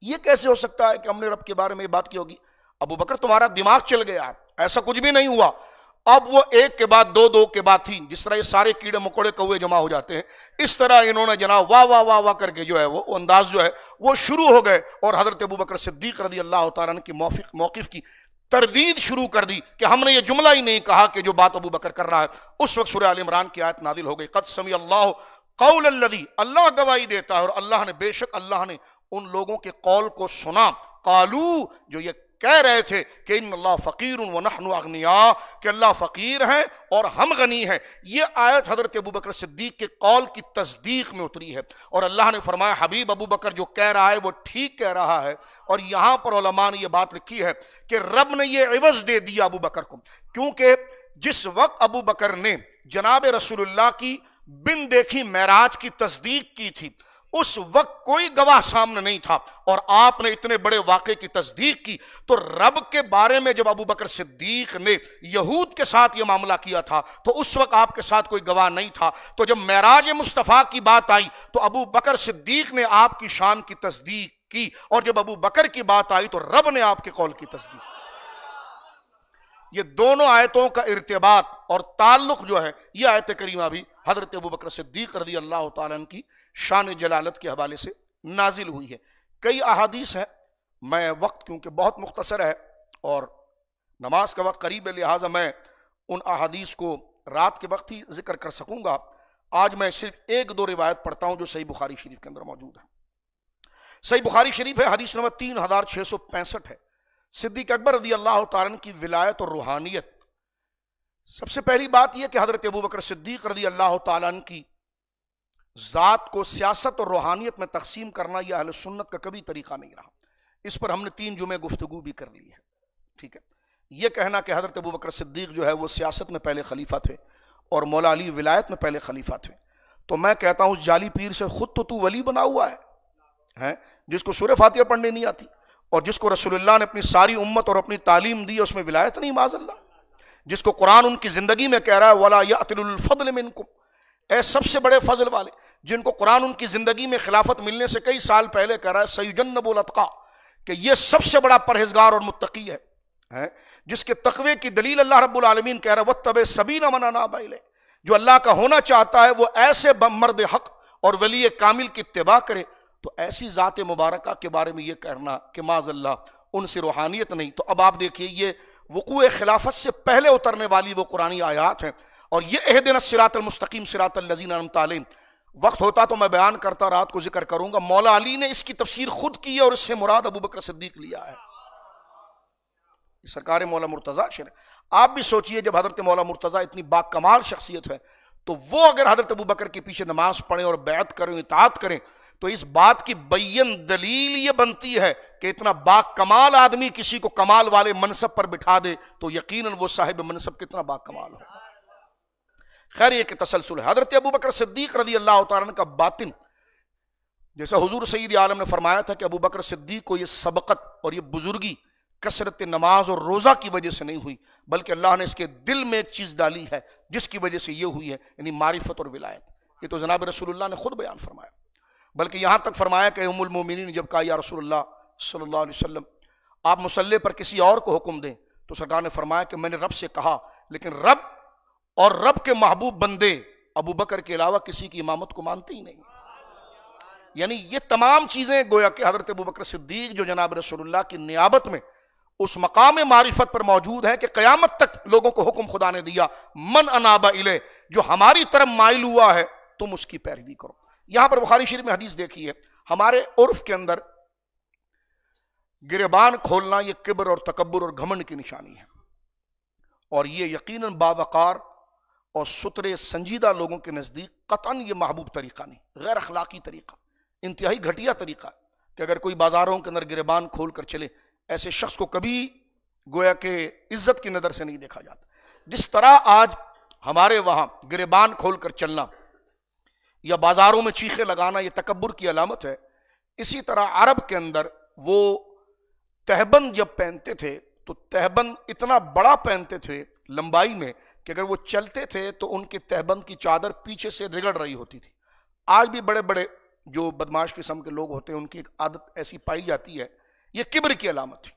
یہ کیسے ہو سکتا ہے کہ ہم نے رب کے بارے میں یہ بات کی ہوگی؟ ابو بکر تمہارا دماغ چل گیا ہے، ایسا کچھ بھی نہیں ہوا۔ اب وہ ایک کے بعد دو، دو کے بعد تین، جس طرح یہ سارے کیڑے مکوڑے کوے جمع ہو جاتے ہیں، اس طرح انہوں نے جناب واہ واہ واہ واہ کر کے جو ہے وہ انداز جو ہے وہ شروع ہو گئے، اور حضرت ابوبکر صدیق رضی اللہ تعالیٰ عنہ کی موقف کی تردید شروع کر دی کہ ہم نے یہ جملہ ہی نہیں کہا کہ جو بات ابو بکر کر رہا ہے۔ اس وقت سورہ آل عمران کی آیت نازل ہو گئی، قد سمع اللہ قول الذی، اللہ گواہی دیتا ہے اور اللہ نے، بے شک اللہ نے ان لوگوں کے قول کو سنا، قالو جو یہ کہہ رہے تھے کہ ان اللہ فقیر ونحن اغنیاء، کہ اللہ فقیر ہیں اور ہم غنی ہیں۔ یہ آیت حضرت ابوبکر صدیق کے قول کی تصدیق میں اتری ہے، اور اللہ نے فرمایا حبیب ابوبکر جو کہہ رہا ہے وہ ٹھیک کہہ رہا ہے۔ اور یہاں پر علماء نے یہ بات لکھی ہے کہ رب نے یہ عوض دے دیا ابوبکر کو، کیونکہ جس وقت ابوبکر نے جناب رسول اللہ کی بن دیکھی معراج کی تصدیق کی تھی، اس وقت کوئی گواہ سامنے نہیں تھا، اور آپ نے اتنے بڑے واقعے کی تصدیق کی۔ تو رب کے بارے میں جب ابو بکر صدیق نے یہود کے ساتھ یہ معاملہ کیا تھا تو اس وقت آپ کے ساتھ کوئی گواہ نہیں تھا۔ تو جب معراج مصطفیٰ کی بات آئی تو ابو بکر صدیق نے آپ کی شان کی تصدیق کی، اور جب ابو بکر کی بات آئی تو رب نے آپ کے قول کی تصدیق کی۔ یہ دونوں آیتوں کا ارتباط اور تعلق جو ہے، یہ آیت کریمہ بھی حضرت ابوبکر صدیق رضی اللہ تعالیٰ عنہ کی شان جلالت کے حوالے سے نازل ہوئی ہے۔ کئی احادیث ہیں، میں وقت کیونکہ بہت مختصر ہے اور نماز کا وقت قریب ہے، لہٰذا میں ان احادیث کو رات کے وقت ہی ذکر کر سکوں گا۔ آج میں صرف ایک دو روایت پڑھتا ہوں جو صحیح بخاری شریف کے اندر موجود ہے۔ صحیح بخاری شریف ہے، حدیث نمبر 3665 ہے۔ صدیق اکبر رضی اللہ تعالیٰ عنہ کی ولایت اور روحانیت۔ سب سے پہلی بات یہ کہ حضرت ابوبکر صدیق رضی اللہ تعالیٰ عنہ کی ذات کو سیاست اور روحانیت میں تقسیم کرنا یہ اہل سنت کا کبھی طریقہ نہیں رہا۔ اس پر ہم نے 3 جمعے گفتگو بھی کر لی ہے، ٹھیک ہے۔ یہ کہنا کہ حضرت ابوبکر صدیق جو ہے وہ سیاست میں پہلے خلیفہ تھے اور مولا علی ولایت میں پہلے خلیفہ تھے، تو میں کہتا ہوں اس جعلی پیر سے خود تو ولی بنا ہوا ہے، جس کو سورہ فاتحہ پڑھنے نہیں آتی، اور جس کو رسول اللہ نے اپنی ساری امت اور اپنی تعلیم دی، اس میں ولایت نہیں، معاذ اللہ۔ جس کو قرآن ان کی زندگی میں کہہ رہا ہے وَلَا يَأْتِلُ الْفَضْلِ مِنْكُمْ، اے سب سے بڑے فضل والے، جن کو قرآن ان کی زندگی میں خلافت ملنے سے کئی سال پہلے کہہ رہا ہے سَيُجَنَّبُ الْأَتْقَى، کہ یہ سب سے بڑا پرہیزگار اور متقی ہے، جس کے تقوی کی دلیل اللہ رب العالمین کہہ رہا ہے وَاتَّبِعْ سَبِيلَ مَنْ أَنَابَ إِلَيَّ، جو اللہ کا ہونا چاہتا ہے وہ ایسے مرد حق اور ولی کامل کی اتباع کرے۔ تو ایسی ذات مبارکہ کے بارے میں یہ کہنا کہ معاذ اللہ ان سے روحانیت نہیں۔ تو اب آپ دیکھیے یہ وقوع خلافت سے پہلے اترنے والی وہ قرآنی آیات ہیں، اور یہ اہدنا الصراط المستقیم صراط الذین انعمت علیہم، وقت ہوتا تو میں بیان کرتا، رات کو ذکر کروں گا۔ مولا علی نے اس کی تفسیر خود کی ہے اور اس سے مراد ابوبکر صدیق لیا ہے، سرکار مولا مرتضیٰ شرح۔ آپ بھی سوچئے جب حضرت مولا مرتضیٰ اتنی با کمال شخصیت ہے تو وہ اگر حضرت ابوبکر کے پیچھے نماز پڑھیں اور بیعت کریں، اطاعت کریں، تو اس بات کی بین دلیل یہ بنتی ہے کہ اتنا با کمال آدمی کسی کو کمال والے منصب پر بٹھا دے تو یقیناً وہ صاحب منصب کتنا با کمال ہو. خیر یہ کہ تسلسل ہے. حضرت ابو بکر صدیق رضی اللہ تعالیٰ عنہ کا باطن، جیسا حضور سید عالم نے فرمایا تھا کہ ابو بکر صدیق کو یہ سبقت اور یہ بزرگی کثرت نماز اور روزہ کی وجہ سے نہیں ہوئی، بلکہ اللہ نے اس کے دل میں ایک چیز ڈالی ہے جس کی وجہ سے یہ ہوئی ہے، یعنی معرفت اور ولایت. یہ تو جناب رسول اللہ نے خود بیان فرمایا، بلکہ یہاں تک فرمایا کہ ام المومنین نے جب کہا یا رسول اللہ صلی اللہ علیہ وسلم آپ مصلی پر کسی اور کو حکم دیں، تو سرکار نے فرمایا کہ میں نے رب سے کہا، لیکن رب اور رب کے محبوب بندے ابو بکر کے علاوہ کسی کی امامت کو مانتے ہی نہیں. یعنی یہ تمام چیزیں گویا کہ حضرت ابو بکر صدیق جو جناب رسول اللہ کی نیابت میں اس مقام معرفت پر موجود ہے کہ قیامت تک لوگوں کو حکم خدا نے دیا من اناب الیہ، جو ہماری طرف مائل ہوا ہے تم اس کی پیروی کرو. یہاں پر بخاری شریف میں حدیث دیکھی ہے، ہمارے عرف کے اندر گریبان کھولنا یہ کبر اور تکبر اور گھمنڈ کی نشانی ہے، اور یہ یقیناً باوقار اور سترے سنجیدہ لوگوں کے نزدیک قطعاً یہ محبوب طریقہ نہیں، غیر اخلاقی طریقہ، انتہائی گھٹیا طریقہ ہے کہ اگر کوئی بازاروں کے اندر گریبان کھول کر چلے ایسے شخص کو کبھی گویا کہ عزت کی نظر سے نہیں دیکھا جاتا. جس طرح آج ہمارے وہاں گریبان کھول کر چلنا یا بازاروں میں چیخے لگانا یہ تکبر کی علامت ہے، اسی طرح عرب کے اندر وہ تہبند جب پہنتے تھے تو تہبند اتنا بڑا پہنتے تھے لمبائی میں کہ اگر وہ چلتے تھے تو ان کے تہبند کی چادر پیچھے سے رگڑ رہی ہوتی تھی. آج بھی بڑے بڑے جو بدماش قسم کے لوگ ہوتے ہیں ان کی ایک عادت ایسی پائی جاتی ہے، یہ کبر کی علامت ہے.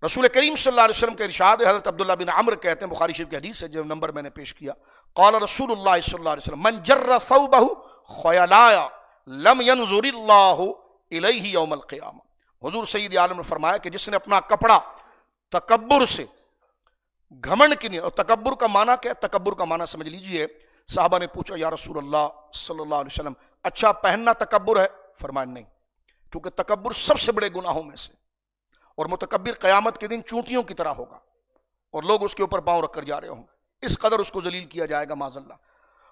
رسول کریم صلی اللہ علیہ وسلم کا ارشاد ہے، حضرت عبداللہ بن عمر کہتے ہیں، بخاری شریف کی حدیث ہے جو نمبر میں نے پیش کیا، قال رسول اللہ صلی اللہ علیہ وسلم من جر ثوبہ خیلایا لم ينظر اللہ الیہ یوم القیامہ. حضور سید عالم نے فرمایا کہ جس نے اپنا کپڑا تکبر سے، گھمنڈ کی نہیں، اور تکبر کا معنی کیا ہے؟ تکبر کا معنی سمجھ لیجئے. صحابہ نے پوچھا یا رسول اللہ صلی اللہ علیہ وسلم اچھا پہننا تکبر ہے؟ فرمایا نہیں، کیونکہ تکبر سب سے بڑے گناہوں میں سے، اور متکبر قیامت کے دن چونٹیوں کی طرح ہوگا اور لوگ اس کے اوپر پاؤں رکھ کر جا رہے ہوں، اس قدر اس کو ذلیل کیا جائے گا معاذ اللہ.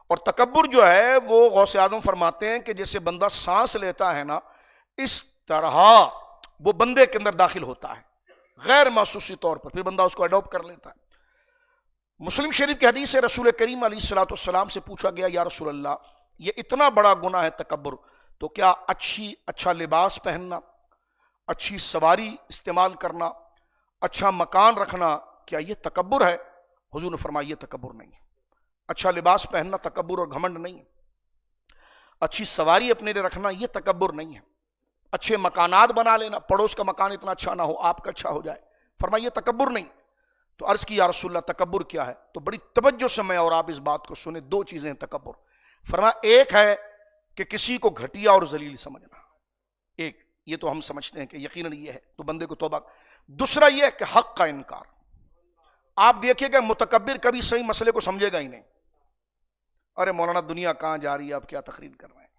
اور تکبر جو ہے وہ غوث اعظم فرماتے ہیں کہ جیسے بندہ سانس لیتا ہے نا، اس طرح وہ بندے کے اندر داخل ہوتا ہے غیر محسوسی طور پر، پھر بندہ اس کو اڈاپٹ کر لیتا ہے. مسلم شریف کی حدیث سے رسول کریم علیہ الصلوۃ والسلام سے پوچھا گیا یا رسول اللہ یہ اتنا بڑا گناہ ہے تکبر، تو کیا اچھا لباس پہننا، اچھی سواری استعمال کرنا، اچھا مکان رکھنا، کیا یہ تکبر ہے؟ حضور نے فرمایا یہ تکبر نہیں ہے. اچھا لباس پہننا تکبر اور گھمنڈ نہیں ہے، اچھی سواری اپنے لیے رکھنا یہ تکبر نہیں ہے، اچھے مکانات بنا لینا، پڑوس کا مکان اتنا اچھا نہ ہو آپ کا اچھا ہو جائے، فرمایا یہ تکبر نہیں. تو عرض کی یا رسول اللہ تکبر کیا ہے؟ تو بڑی توجہ سے میں اور آپ اس بات کو سنیں، دو چیزیں ہیں تکبر. فرمایا ایک ہے کہ کسی کو گھٹیا اور ذلیل سمجھنا، ایک یہ تو ہم سمجھتے ہیں کہ یقیناً یہ ہے تو بندے کو توبہ. دوسرا یہ ہے کہ حق کا انکار. آپ دیکھیے گا متکبر کبھی صحیح مسئلے کو سمجھے گا ہی نہیں. ارے مولانا دنیا کہاں جا رہی ہے، آپ کیا تقریر کر رہے ہیں،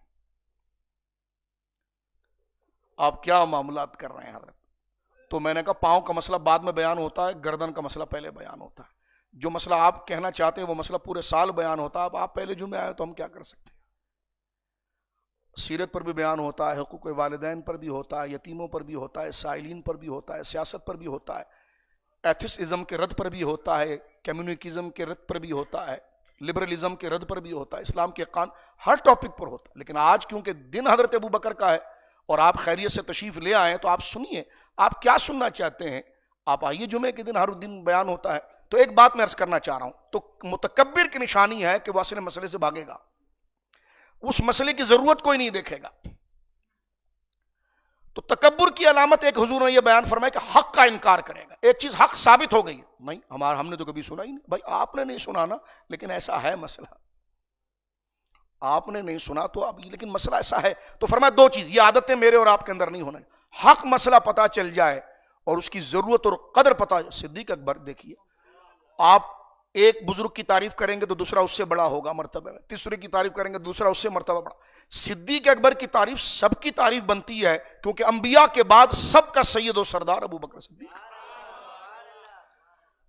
آپ کیا معاملات کر رہے ہیں حضرت. تو میں نے کہا پاؤں کا مسئلہ بعد میں بیان ہوتا ہے، گردن کا مسئلہ پہلے بیان ہوتا ہے. جو مسئلہ آپ کہنا چاہتے ہیں وہ مسئلہ پورے سال بیان ہوتا ہے. اب آپ پہلے جمعے آئے تو ہم کیا کر سکتے ہیں. سیرت پر بھی بیان ہوتا ہے، حقوق والدین پر بھی ہوتا ہے، یتیموں پر بھی ہوتا ہے، سائلین پر بھی ہوتا ہے، سیاست پر بھی ہوتا ہے، ایتھسزم کے رد پر بھی ہوتا ہے، کمیونزم کے رد پر بھی ہوتا ہے، لبرلزم کے رد پر بھی ہوتا ہے، اسلام کے قانون، ہر ٹاپک پر ہوتا ہے. لیکن آج کیونکہ دن حضرت ابو بکر کا ہے اور آپ خیریت سے تشریف لے آئے تو آپ سنیے آپ کیا سننا چاہتے ہیں. آپ آئیے جمعے کے دن، ہر دن بیان ہوتا ہے. تو ایک بات میں عرض کرنا چاہ رہا ہوں، تو متکبر کی نشانی ہے کہ وہ اصل مسئلے سے بھاگے گا، اس مسئلے کی ضرورت کوئی نہیں دیکھے گا. تو تکبر کی علامت ایک حضور نے یہ بیان فرمایا کہ حق کا انکار کرے گا. ایک چیز حق ثابت ہو گئی نہیں، ہم نے تو کبھی سنا ہی نہیں. بھائی آپ نے نہیں سنا نا، لیکن ایسا ہے مسئلہ، آپ نے نہیں سنا تو اب لیکن مسئلہ ایسا ہے. تو فرمایا دو چیز، یہ عادتیں میرے اور آپ کے اندر نہیں ہونا. حق مسئلہ پتا چل جائے اور اس کی ضرورت اور قدر پتا. صدیق اکبر دیکھیے، آپ ایک بزرگ کی تعریف کریں گے تو دوسرا اس سے بڑا ہوگا مرتبہ میں، تیسرے کی تعریف کریں گے تو دوسرا اس سے مرتبہ بڑا. صدیق اکبر کی تعریف سب کی تعریف بنتی ہے کیونکہ انبیاء کے بعد سب کا سید و سردار ابو بکر صدیق.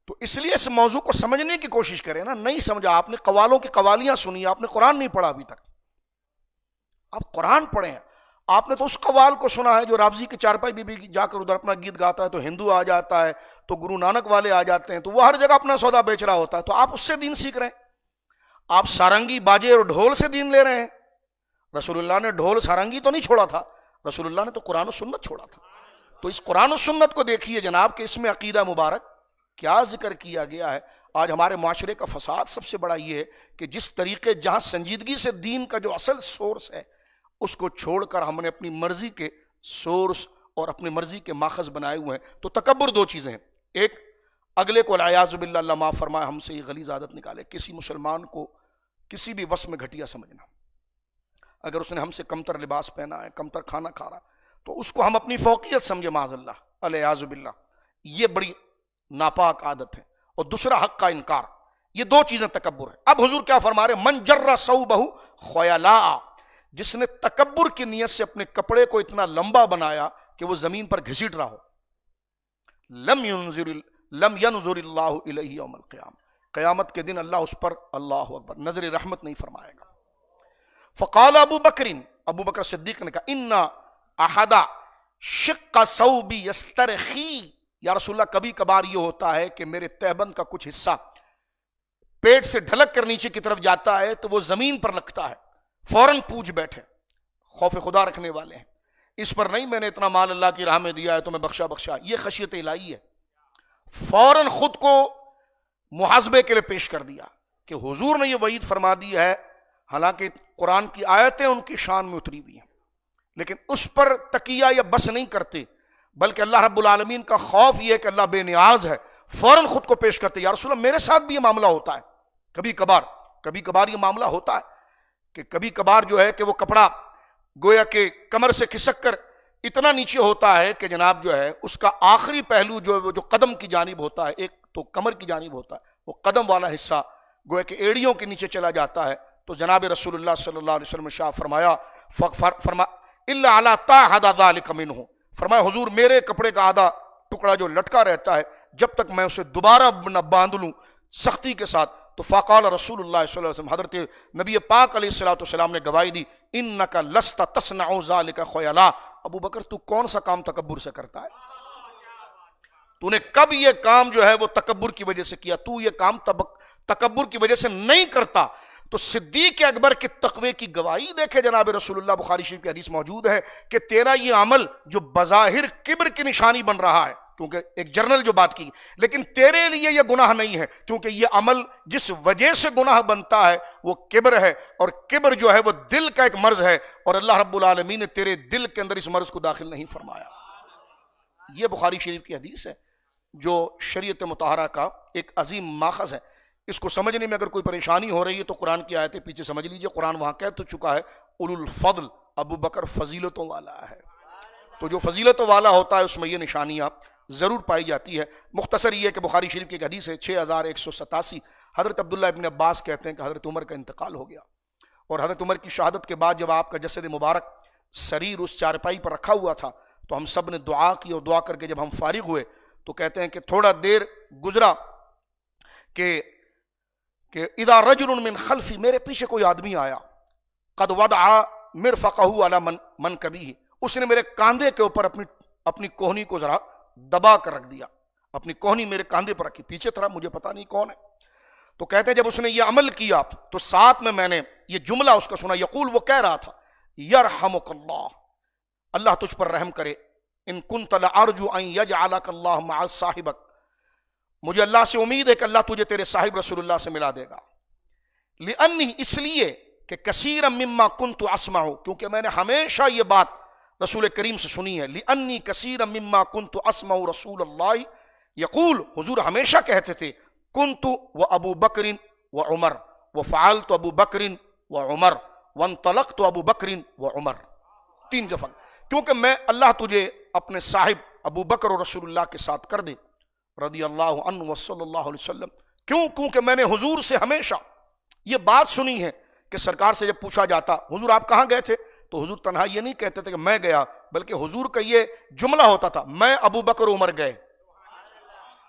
تو اس لیے اس موضوع کو سمجھنے کی کوشش کریں نا. نہیں سمجھا آپ نے، قوالوں کی قوالیاں سنی، آپ نے قرآن نہیں پڑھا ابھی تک. آپ قرآن پڑھیں، آپ نے تو اس قوال کو سنا ہے جو راوزی کے چارپائی بھی جا کر ادھر اپنا گیت گاتا ہے تو ہندو آ جاتا ہے، تو گرو نانک والے آ جاتے ہیں، تو وہ ہر جگہ اپنا سودا بیچ رہا ہوتا ہے، تو آپ اس سے دین سیکھ رہے ہیں، آپ سارنگی باجے اور ڈھول سے دین لے رہے ہیں۔ رسول اللہ نے ڈھول سارنگی تو نہیں چھوڑا تھا، رسول اللہ نے تو قرآن و سنت چھوڑا تھا۔ تو اس قرآن و سنت کو دیکھیے جناب کہ اس میں عقیدہ مبارک کیا ذکر کیا گیا ہے۔ آج ہمارے معاشرے کا فساد سب سے بڑا یہ ہے کہ جس طریقے جہاں سنجیدگی سے دین کا جو اصل سورس ہے اس کو چھوڑ کر ہم نے اپنی مرضی کے سورس اور اپنی مرضی کے ماخذ بنائے ہوئے ہیں۔ تو تکبر دو چیزیں ہیں، ایک اگلے کو والعیاذ باللہ، اللہ معاف فرمائے ہم سے یہ غلیظ عادت نکالے، کسی مسلمان کو کسی بھی وصف میں گھٹیا سمجھنا۔ اگر اس نے ہم سے کمتر لباس پہنا ہے، کمتر کھانا کھا رہا، تو اس کو ہم اپنی فوقیت سمجھے، معاذ اللہ والعیاذ باللہ، یہ بڑی ناپاک عادت ہے۔ اور دوسرا حق کا انکار، یہ دو چیزیں تکبر ہے۔ اب حضور کیا فرما رہے؟ من جر ثوبہ خیلاء، جس نے تکبر کی نیت سے اپنے کپڑے کو اتنا لمبا بنایا کہ وہ زمین پر گھسیٹ رہا ہو، لم ینظر اللہ الیہ یوم القیامہ، قیامت کے دن اللہ اس پر، اللہ اکبر، نظر رحمت نہیں فرمائے گا۔ فقال ابو بکر صدیق نے کہا ان احد شق ثوبی یسترخی، یا رسول اللہ کبھی کبھار یہ ہوتا ہے کہ میرے تہبند کا کچھ حصہ پیٹ سے ڈھلک کر نیچے کی طرف جاتا ہے تو وہ زمین پر لگتا ہے، فوراً پوچھ بیٹھے، خوف خدا رکھنے والے ہیں، اس پر نہیں میں نے اتنا مال اللہ کی راہ میں دیا ہے تو میں بخشا، یہ خشیت الہی ہے۔ فوراً خود کو محاسبے کے لیے پیش کر دیا کہ حضور نے یہ وعید فرما دی ہے، حالانکہ قرآن کی آیتیں ان کی شان میں اتری ہوئی ہیں، لیکن اس پر تکیہ یا بس نہیں کرتے، بلکہ اللہ رب العالمین کا خوف یہ ہے کہ اللہ بے نیاز ہے، فوراً خود کو پیش کرتے۔ یا رسول اللہ میرے ساتھ بھی یہ معاملہ ہوتا ہے، کبھی کبھار یہ معاملہ ہوتا ہے کہ کبھی کبھار جو ہے کہ وہ کپڑا گویا کہ کمر سے کھسک کر اتنا نیچے ہوتا ہے کہ جناب جو ہے اس کا آخری پہلو جو قدم کی جانب ہوتا ہے، ایک تو کمر کی جانب ہوتا ہے، وہ قدم والا حصہ گویا کہ ایڑیوں کے نیچے چلا جاتا ہے۔ تو جناب رسول اللہ صلی اللہ علیہ وسلم نے شاہ فرمایا الا علی طاعت ذلک منہ، فرمایا حضور میرے کپڑے کا آدھا ٹکڑا جو لٹکا رہتا ہے جب تک میں اسے دوبارہ نہ باندھ لوں سختی کے ساتھ، تو فقال رسول اللہ صلی اللہ علیہ وسلم، حضرت نبی پاک علیہ الصلوۃ والسلام نے گواہی دی، انک لست تصنع ذلک خیلاء، ابو بکر تو کون سا کام تکبر سے کرتا ہے؟ تو نے کب یہ کام جو ہے وہ تکبر کی وجہ سے کیا؟ تو یہ کام تکبر کی وجہ سے نہیں کرتا۔ تو صدیق اکبر کے تقوی کی گواہی دیکھے جناب رسول اللہ، بخاری شریف کی حدیث موجود ہے کہ تیرا یہ عمل جو بظاہر کبر کی نشانی بن رہا ہے، کیونکہ ایک جرنل جو بات کی، لیکن تیرے لیے یہ گناہ نہیں ہے، کیونکہ یہ عمل جس وجہ سے گناہ بنتا ہے وہ کبر ہے، اور کبر جو ہے وہ دل کا ایک مرض ہے، اور اللہ رب العالمین نے تیرے دل کے اندر اس مرض کو داخل نہیں فرمایا۔ یہ بخاری شریف کی حدیث ہے جو شریعت مطہرہ کا ایک عظیم ماخذ ہے۔ اس کو سمجھنے میں اگر کوئی پریشانی ہو رہی ہے تو قرآن کی آیتیں پیچھے سمجھ لیجئے، قرآن وہاں کہہ تو چکا ہے اولو الفضل، ابو بکر فضیلتوں والا ہے، تو جو فضیلتوں والا ہوتا ہے اس میں یہ نشانیاں ضرور پائی جاتی ہے۔ مختصر یہ کہ بخاری شریف کی ایک حدیث ہے 6187، حضرت عبداللہ ابن عباس کہتے ہیں کہ حضرت عمر کا انتقال ہو گیا، اور حضرت عمر کی شہادت کے بعد جب آپ کا جسد مبارک سریر اس چارپائی پر رکھا ہوا تھا تو ہم سب نے دعا کی، اور دعا کر کے جب ہم فارغ ہوئے تو کہتے ہیں کہ تھوڑا دیر گزرا کہ اذا رجل من خلفی، میرے پیچھے کوئی آدمی آیا، قد وضع مرفقہ علی منکبہ، اس نے میرے کاندھے کے اوپر اپنی کوہنی کو ذرا دبا کر رکھ دیا، اپنی کوہنی میرے کاندھے پر رکھی، پیچھے تھا مجھے پتا نہیں کون ہے۔ تو کہتے ہیں جب اس نے یہ عمل کیا تو ساتھ میں نے یہ جملہ اس کا سنا، یقول، وہ کہہ رہا تھا یرحمک اللہ، اللہ تجھ پر رحم کرے، ان کنت لارجو ان یجعلک اللہ مع صاحبک، مجھے اللہ سے امید ہے کہ اللہ تجھے تیرے صاحب رسول اللہ سے ملا دے گا، لأنی، اس لیے کہ کثیرا مما کنت اسمع، کیونکہ میں نے ہمیشہ یہ بات رسول کریم سے سنی ہے، لأنی کثیرا مما کنت اسمع رسول اللہ یقول، حضور ہمیشہ کہتے تھے کنت و ابو بکر و عمر وفعلت ابو بکر و عمر وانطلقت ابو بکر و عمر، 3 دفعہ، کیونکہ میں اللہ تجھے اپنے صاحب ابو بکر و رسول اللہ کے ساتھ کر دے رضی اللہ عنہ وصلی اللہ علیہ وسلم، کیونکہ میں نے حضور سے ہمیشہ یہ بات سنی ہے کہ سرکار سے جب پوچھا جاتا حضور آپ کہاں گئے تھے تو حضور تنہا یہ نہیں کہتے تھے کہ میں گیا، بلکہ حضور کا یہ جملہ ہوتا تھا میں ابو بکر عمر گئے،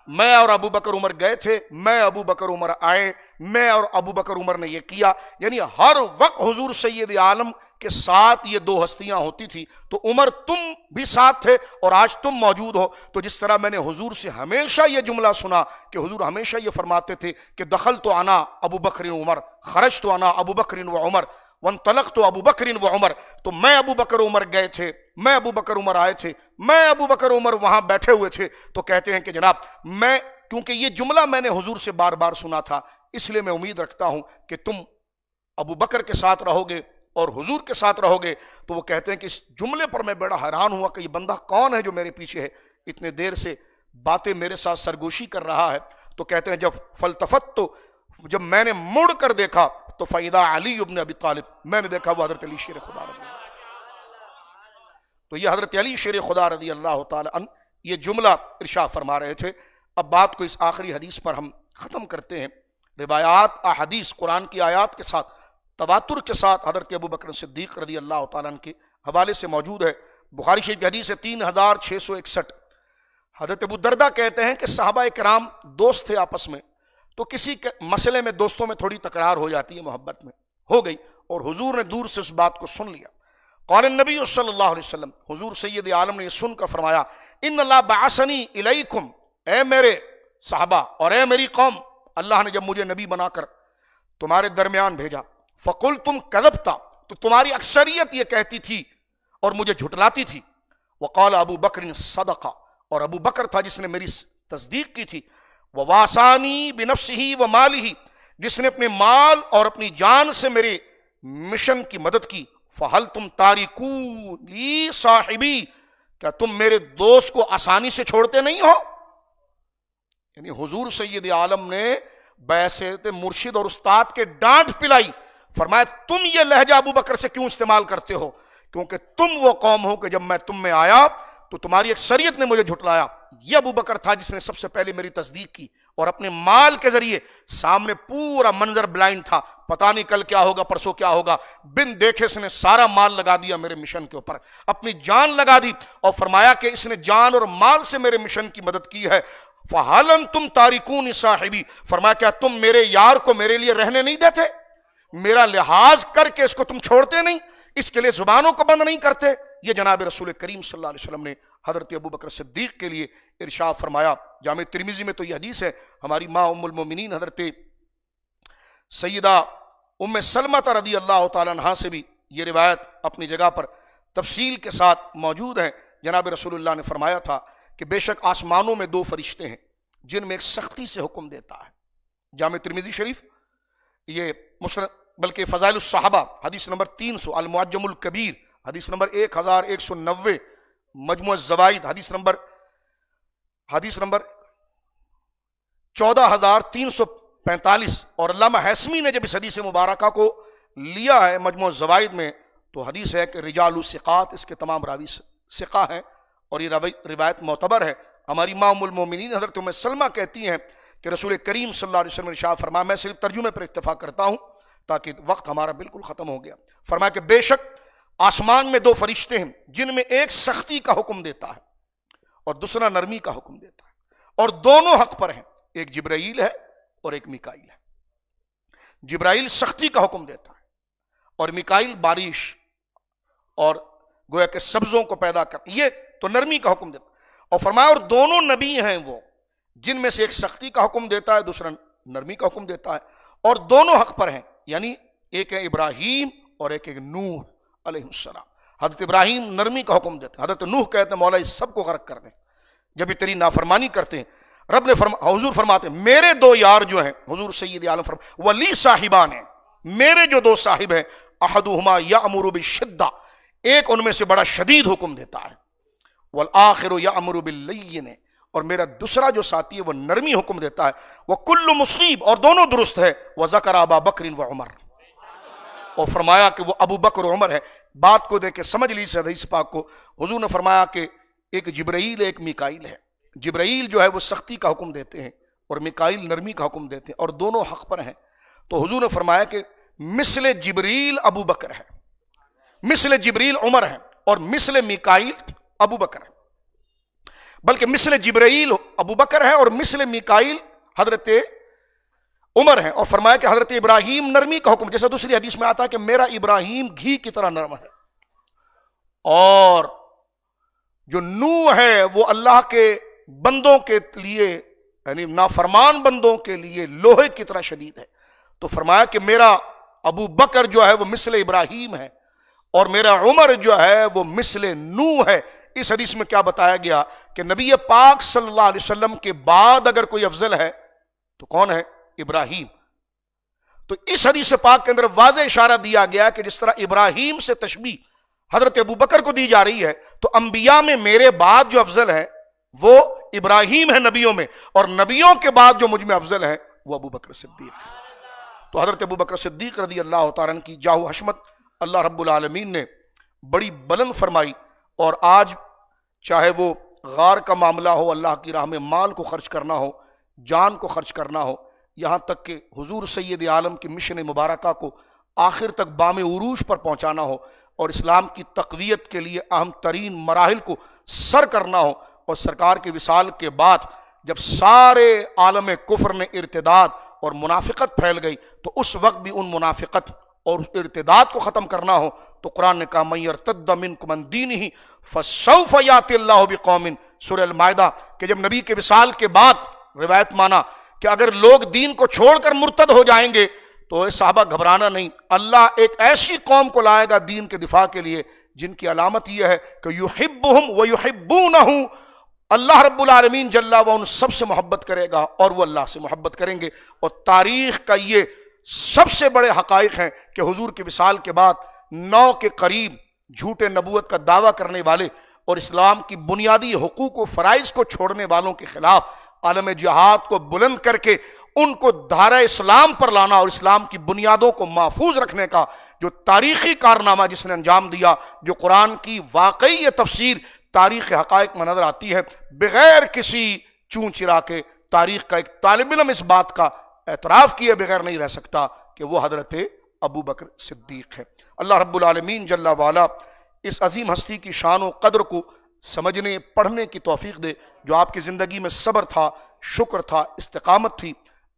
میں اور ابو بکر عمر گئے تھے، میں ابو بکر عمر آئے، میں اور ابو بکر عمر نے یہ کیا، یعنی ہر وقت حضور سید عالم کے ساتھ یہ دو ہستیاں ہوتی تھی تو عمر تم بھی ساتھ تھے اور آج تم موجود ہو. تو جس طرح میں نے حضور سے ہمیشہ یہ جملہ سنا کہ حضور ہمیشہ یہ فرماتے تھے کہ دخلت انا ابو بکر و عمر، خرجت انا ابو بکر و عمر، وانطلقت ابو بکر و عمر، تو میں ابو بکر عمر گئے تھے، میں ابو بکر عمر آئے تھے، میں ابو بکر عمر وہاں بیٹھے ہوئے تھے. تو کہتے ہیں کہ جناب میں کیونکہ یہ جملہ میں نے حضور سے بار بار سنا تھا، اس لیے میں امید رکھتا ہوں کہ تم ابو بکر کے ساتھ رہو گے اور حضور کے ساتھ رہو گے. تو وہ کہتے ہیں کہ اس جملے پر میں بڑا حیران ہوا کہ یہ بندہ کون ہے جو میرے پیچھے ہے، اتنے دیر سے باتیں میرے ساتھ سرگوشی کر رہا ہے. تو کہتے ہیں جب فلتفت، تو جب میں نے مڑ کر دیکھا تو فیدا علی ابن ابی طالب، میں نے دیکھا وہ حضرت علی شیر خدا رضی اللہ. تو یہ حضرت علی شیر خدا رضی اللہ تعالی عنہ یہ جملہ ارشاد فرما رہے تھے. اب بات کو اس آخری حدیث پر ہم ختم کرتے ہیں. روایات احادیث قرآن کی آیات کے ساتھ تواتر کے ساتھ حضرت ابو بکر صدیق رضی اللہ تعالیٰ عنہ کے حوالے سے موجود ہے. بخاری شریف کی حدیث ہے 3661. حضرت ابو دردہ کہتے ہیں کہ صحابہ کرام دوست تھے آپس میں، تو کسی مسئلے میں دوستوں میں تھوڑی تکرار ہو جاتی ہے، محبت میں ہو گئی، اور حضور نے دور سے اس بات کو سن لیا. قال النبی صلی اللہ علیہ وسلم، حضور سید عالم نے یہ سن کر فرمایا ان اللہ بعثنی الیکم، اے میرے صحابہ اور اے میری قوم، اللہ نے جب مجھے نبی بنا کر تمہارے درمیان بھیجا، فقلتم کذبتا، تو تمہاری اکثریت یہ کہتی تھی اور مجھے جھٹلاتی تھی. وقال ابو بکر صدقہ، اور ابو بکر تھا جس نے میری تصدیق کی تھی. وواسانی بنفسہ ومالہ، جس نے اپنے مال اور اپنی جان سے میرے مشن کی مدد کی. فہل تم تارکو لی صاحبی، کیا تم میرے دوست کو آسانی سے چھوڑتے نہیں ہو؟ یعنی حضور سید عالم نے بحیثیت مرشد اور استاد کے ڈانٹ پلائی. فرمایا تم یہ لہجہ ابو بکر سے کیوں استعمال کرتے ہو؟ کیونکہ تم وہ قوم ہو کہ جب میں تم میں آیا تو تمہاری اکثریت نے مجھے جھٹلایا. یہ ابو بکر تھا جس نے سب سے پہلے میری تصدیق کی اور اپنے مال کے ذریعے، سامنے پورا منظر بلائنڈ تھا، پتہ نہیں کل کیا ہوگا پرسوں کیا ہوگا، بن دیکھے اس نے سارا مال لگا دیا میرے مشن کے اوپر، اپنی جان لگا دی، اور فرمایا کہ اس نے جان اور مال سے میرے مشن کی مدد کی ہے. فَهَلْ أَنْتُمْ تَارِكُونِ صَاحِبِي، فرمایا کیا تم میرے یار کو میرے لیے رہنے نہیں دیتے؟ میرا لحاظ کر کے اس کو تم چھوڑتے نہیں، اس کے لیے زبانوں کو بند نہیں کرتے؟ یہ جناب رسول کریم صلی اللہ علیہ وسلم نے حضرت ابو بکر صدیق کے لیے ارشاد فرمایا. جامع ترمذی میں تو یہ حدیث ہے. ہماری ماں ام المومنین حضرت سیدہ ام سلمہ رضی اللہ تعالیٰ عنہا سے بھی یہ روایت اپنی جگہ پر تفصیل کے ساتھ موجود ہے. جناب رسول اللہ نے فرمایا تھا کہ بے شک آسمانوں میں دو فرشتے ہیں جن میں ایک سختی سے حکم دیتا ہے. جامع ترمذی شریف یہ مسند، بلکہ فضائل الصحابہ حدیث نمبر 300، المعجم الکبیر حدیث نمبر 1190، مجموع الزوائد حدیث نمبر 14345. اور علامہ حیثمی نے جب اس حدیث مبارکہ کو لیا ہے مجموع الزوائد میں تو حدیث ہے کہ رجال الثقات، اس کے تمام راوی ثقہ ہیں اور یہ روایت معتبر ہے. ہماری ماں ام المومنین حضرت ام سلمہ کہتی ہیں کہ رسول کریم صلی اللہ علیہ وسلم نے ارشاد فرمایا، میں صرف ترجمے پر اکتفا کرتا ہوں تاکہ وقت ہمارا بالکل ختم ہو گیا. فرمایا کہ بے شک آسمان میں دو فرشتے ہیں جن میں ایک سختی کا حکم دیتا ہے اور دوسرا نرمی کا حکم دیتا ہے، اور دونوں حق پر ہیں. ایک جبرائیل ہے اور ایک میکائیل ہے. جبرائیل سختی کا حکم دیتا ہے اور میکائیل بارش اور گویا کہ سبزوں کو پیدا کرتا، یہ تو نرمی کا حکم دیتا. اور فرمایا اور دونوں نبی ہیں وہ جن میں سے ایک سختی کا حکم دیتا ہے، دوسرا نرمی کا حکم دیتا ہے، اور دونوں حق پر ہیں. یعنی ایک ہے ابراہیم اور ایک نوح علیہ السلام. حضرت ابراہیم نرمی کا حکم دیتے ہیں، حضرت نوح کہتے ہیں مولا اس سب کو غرق کر دیں جب یہ تیری نافرمانی کرتے ہیں. رب نے حضور فرماتے ہیں میرے دو یار جو ہیں، حضور سید عالم فرماتے ولی صاحبان ہیں، میرے جو دو صاحب ہیں، احدہما یأمر بالشدہ، ایک ان میں سے بڑا شدید حکم دیتا ہے، والآخر یأمر باللین، اور میرا دوسرا جو ساتھی ہے وہ نرمی حکم دیتا ہے. وکل مصیب، اور دونوں درست ہے. وذکر ابا بکر و عمر، اور فرمایا کہ وہ ابو بکر و عمر ہے. بات کو دیکھ کے سمجھ لیجیے حدیث پاک کو. حضور نے فرمایا کہ ایک جبرائیل ایک میکائیل ہے. جبرائیل جو ہے وہ سختی کا حکم دیتے ہیں اور میکائیل نرمی کا حکم دیتے ہیں، اور دونوں حق پر ہیں. تو حضور نے فرمایا کہ مثل جبریل ابو بکر ہے، مثل جبریل عمر ہے، اور مثل میکائیل ابو بکر ہے. بلکہ مثل جبرائیل ابو بکر ہے اور مثل میکائیل حضرت عمر ہیں، اور فرمایا کہ حضرت ابراہیم نرمی کا حکم، جیسے دوسری حدیث میں آتا ہے کہ میرا ابراہیم گھی کی طرح نرم ہے، اور جو نوح ہے وہ اللہ کے بندوں کے لیے یعنی نافرمان بندوں کے لیے لوہے کی طرح شدید ہے۔ تو فرمایا کہ میرا ابو بکر جو ہے وہ مثل ابراہیم ہے، اور میرا عمر جو ہے وہ مثل نوح ہے۔ اس حدیث میں کیا بتایا گیا کہ نبی پاک صلی اللہ علیہ وسلم کے بعد اگر کوئی افضل ہے تو کون ہے؟ ابراہیم۔ تو اس حدیث پاک کے اندر واضح اشارہ دیا گیا کہ جس طرح ابراہیم سے تشبیہ حضرت ابو بکر کو دی جا رہی ہے، تو انبیاء میں میرے بعد جو افضل ہے وہ ابراہیم ہے نبیوں میں، اور نبیوں کے بعد جو مجھ میں افضل ہے وہ ابو بکر صدیق ہے۔ تو حضرت ابو بکر صدیق رضی اللہ تعالیٰ عنہ کی جاہ و حشمت اللہ رب العالمین نے بڑی بلند فرمائی، اور آج چاہے وہ غار کا معاملہ ہو، اللہ کی راہ میں مال کو خرچ کرنا ہو، جان کو خرچ کرنا ہو، یہاں تک کہ حضور سید عالم کی مشن مبارکہ کو آخر تک بام عروج پر پہنچانا ہو، اور اسلام کی تقویت کے لیے اہم ترین مراحل کو سر کرنا ہو، اور سرکار کے وصال کے بعد جب سارے عالم کفر نے ارتداد اور منافقت پھیل گئی، تو اس وقت بھی ان منافقت اور ارتداد کو ختم کرنا ہو، تو قرآن نے کہا من یرتد منکم عن دینہ فسوف یأتی اللہ بقوم، سورہ المائدہ، کہ جب نبی کے وصال کے بعد روایت مانا کہ اگر لوگ دین کو چھوڑ کر مرتد ہو جائیں گے تو اے صحابہ گھبرانا نہیں، اللہ ایک ایسی قوم کو لائے گا دین کے دفاع کے لیے جن کی علامت یہ ہے کہ یحبہم ویحبونہ، اللہ رب العالمین جل وہ ان سب سے محبت کرے گا اور وہ اللہ سے محبت کریں گے۔ اور تاریخ کا یہ سب سے بڑے حقائق ہیں کہ حضور کے وصال کے بعد 9 کے قریب جھوٹے نبوت کا دعویٰ کرنے والے اور اسلام کی بنیادی حقوق و فرائض کو چھوڑنے والوں کے خلاف عالم جہاد کو بلند کر کے ان کو دھارہ اسلام پر لانا اور اسلام کی بنیادوں کو محفوظ رکھنے کا جو تاریخی کارنامہ جس نے انجام دیا، جو قرآن کی واقعی یہ تفسیر تاریخ حقائق میں نظر آتی ہے، بغیر کسی چون چرا کے تاریخ کا ایک طالب علم اس بات کا اعتراف کیے بغیر نہیں رہ سکتا کہ وہ حضرت ابو بکر صدیق ہے۔ اللہ رب العالمین جل وعلا اس عظیم ہستی کی شان و قدر کو سمجھنے پڑھنے کی توفیق دے، جو آپ کی زندگی میں صبر تھا، شکر تھا، استقامت تھی،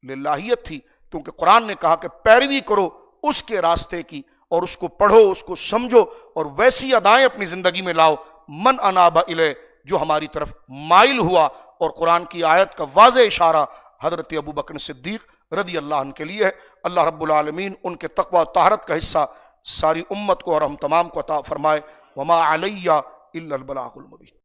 للہیت تھی، کیونکہ قرآن نے کہا کہ پیروی کرو اس کے راستے کی، اور اس کو پڑھو، اس کو سمجھو، اور ویسی ادائیں اپنی زندگی میں لاؤ من اناب الیہ، جو ہماری طرف مائل ہوا۔ اور قرآن کی آیت کا واضح اشارہ حضرت ابو بکر صدیق رضی اللہ عنہ کے لیے ہے۔ اللہ رب العالمین ان کے تقوی و طہارت کا حصہ ساری امت کو اور ہم تمام کو عطا فرمائے۔ وما علیہ الا البلاغ المبین۔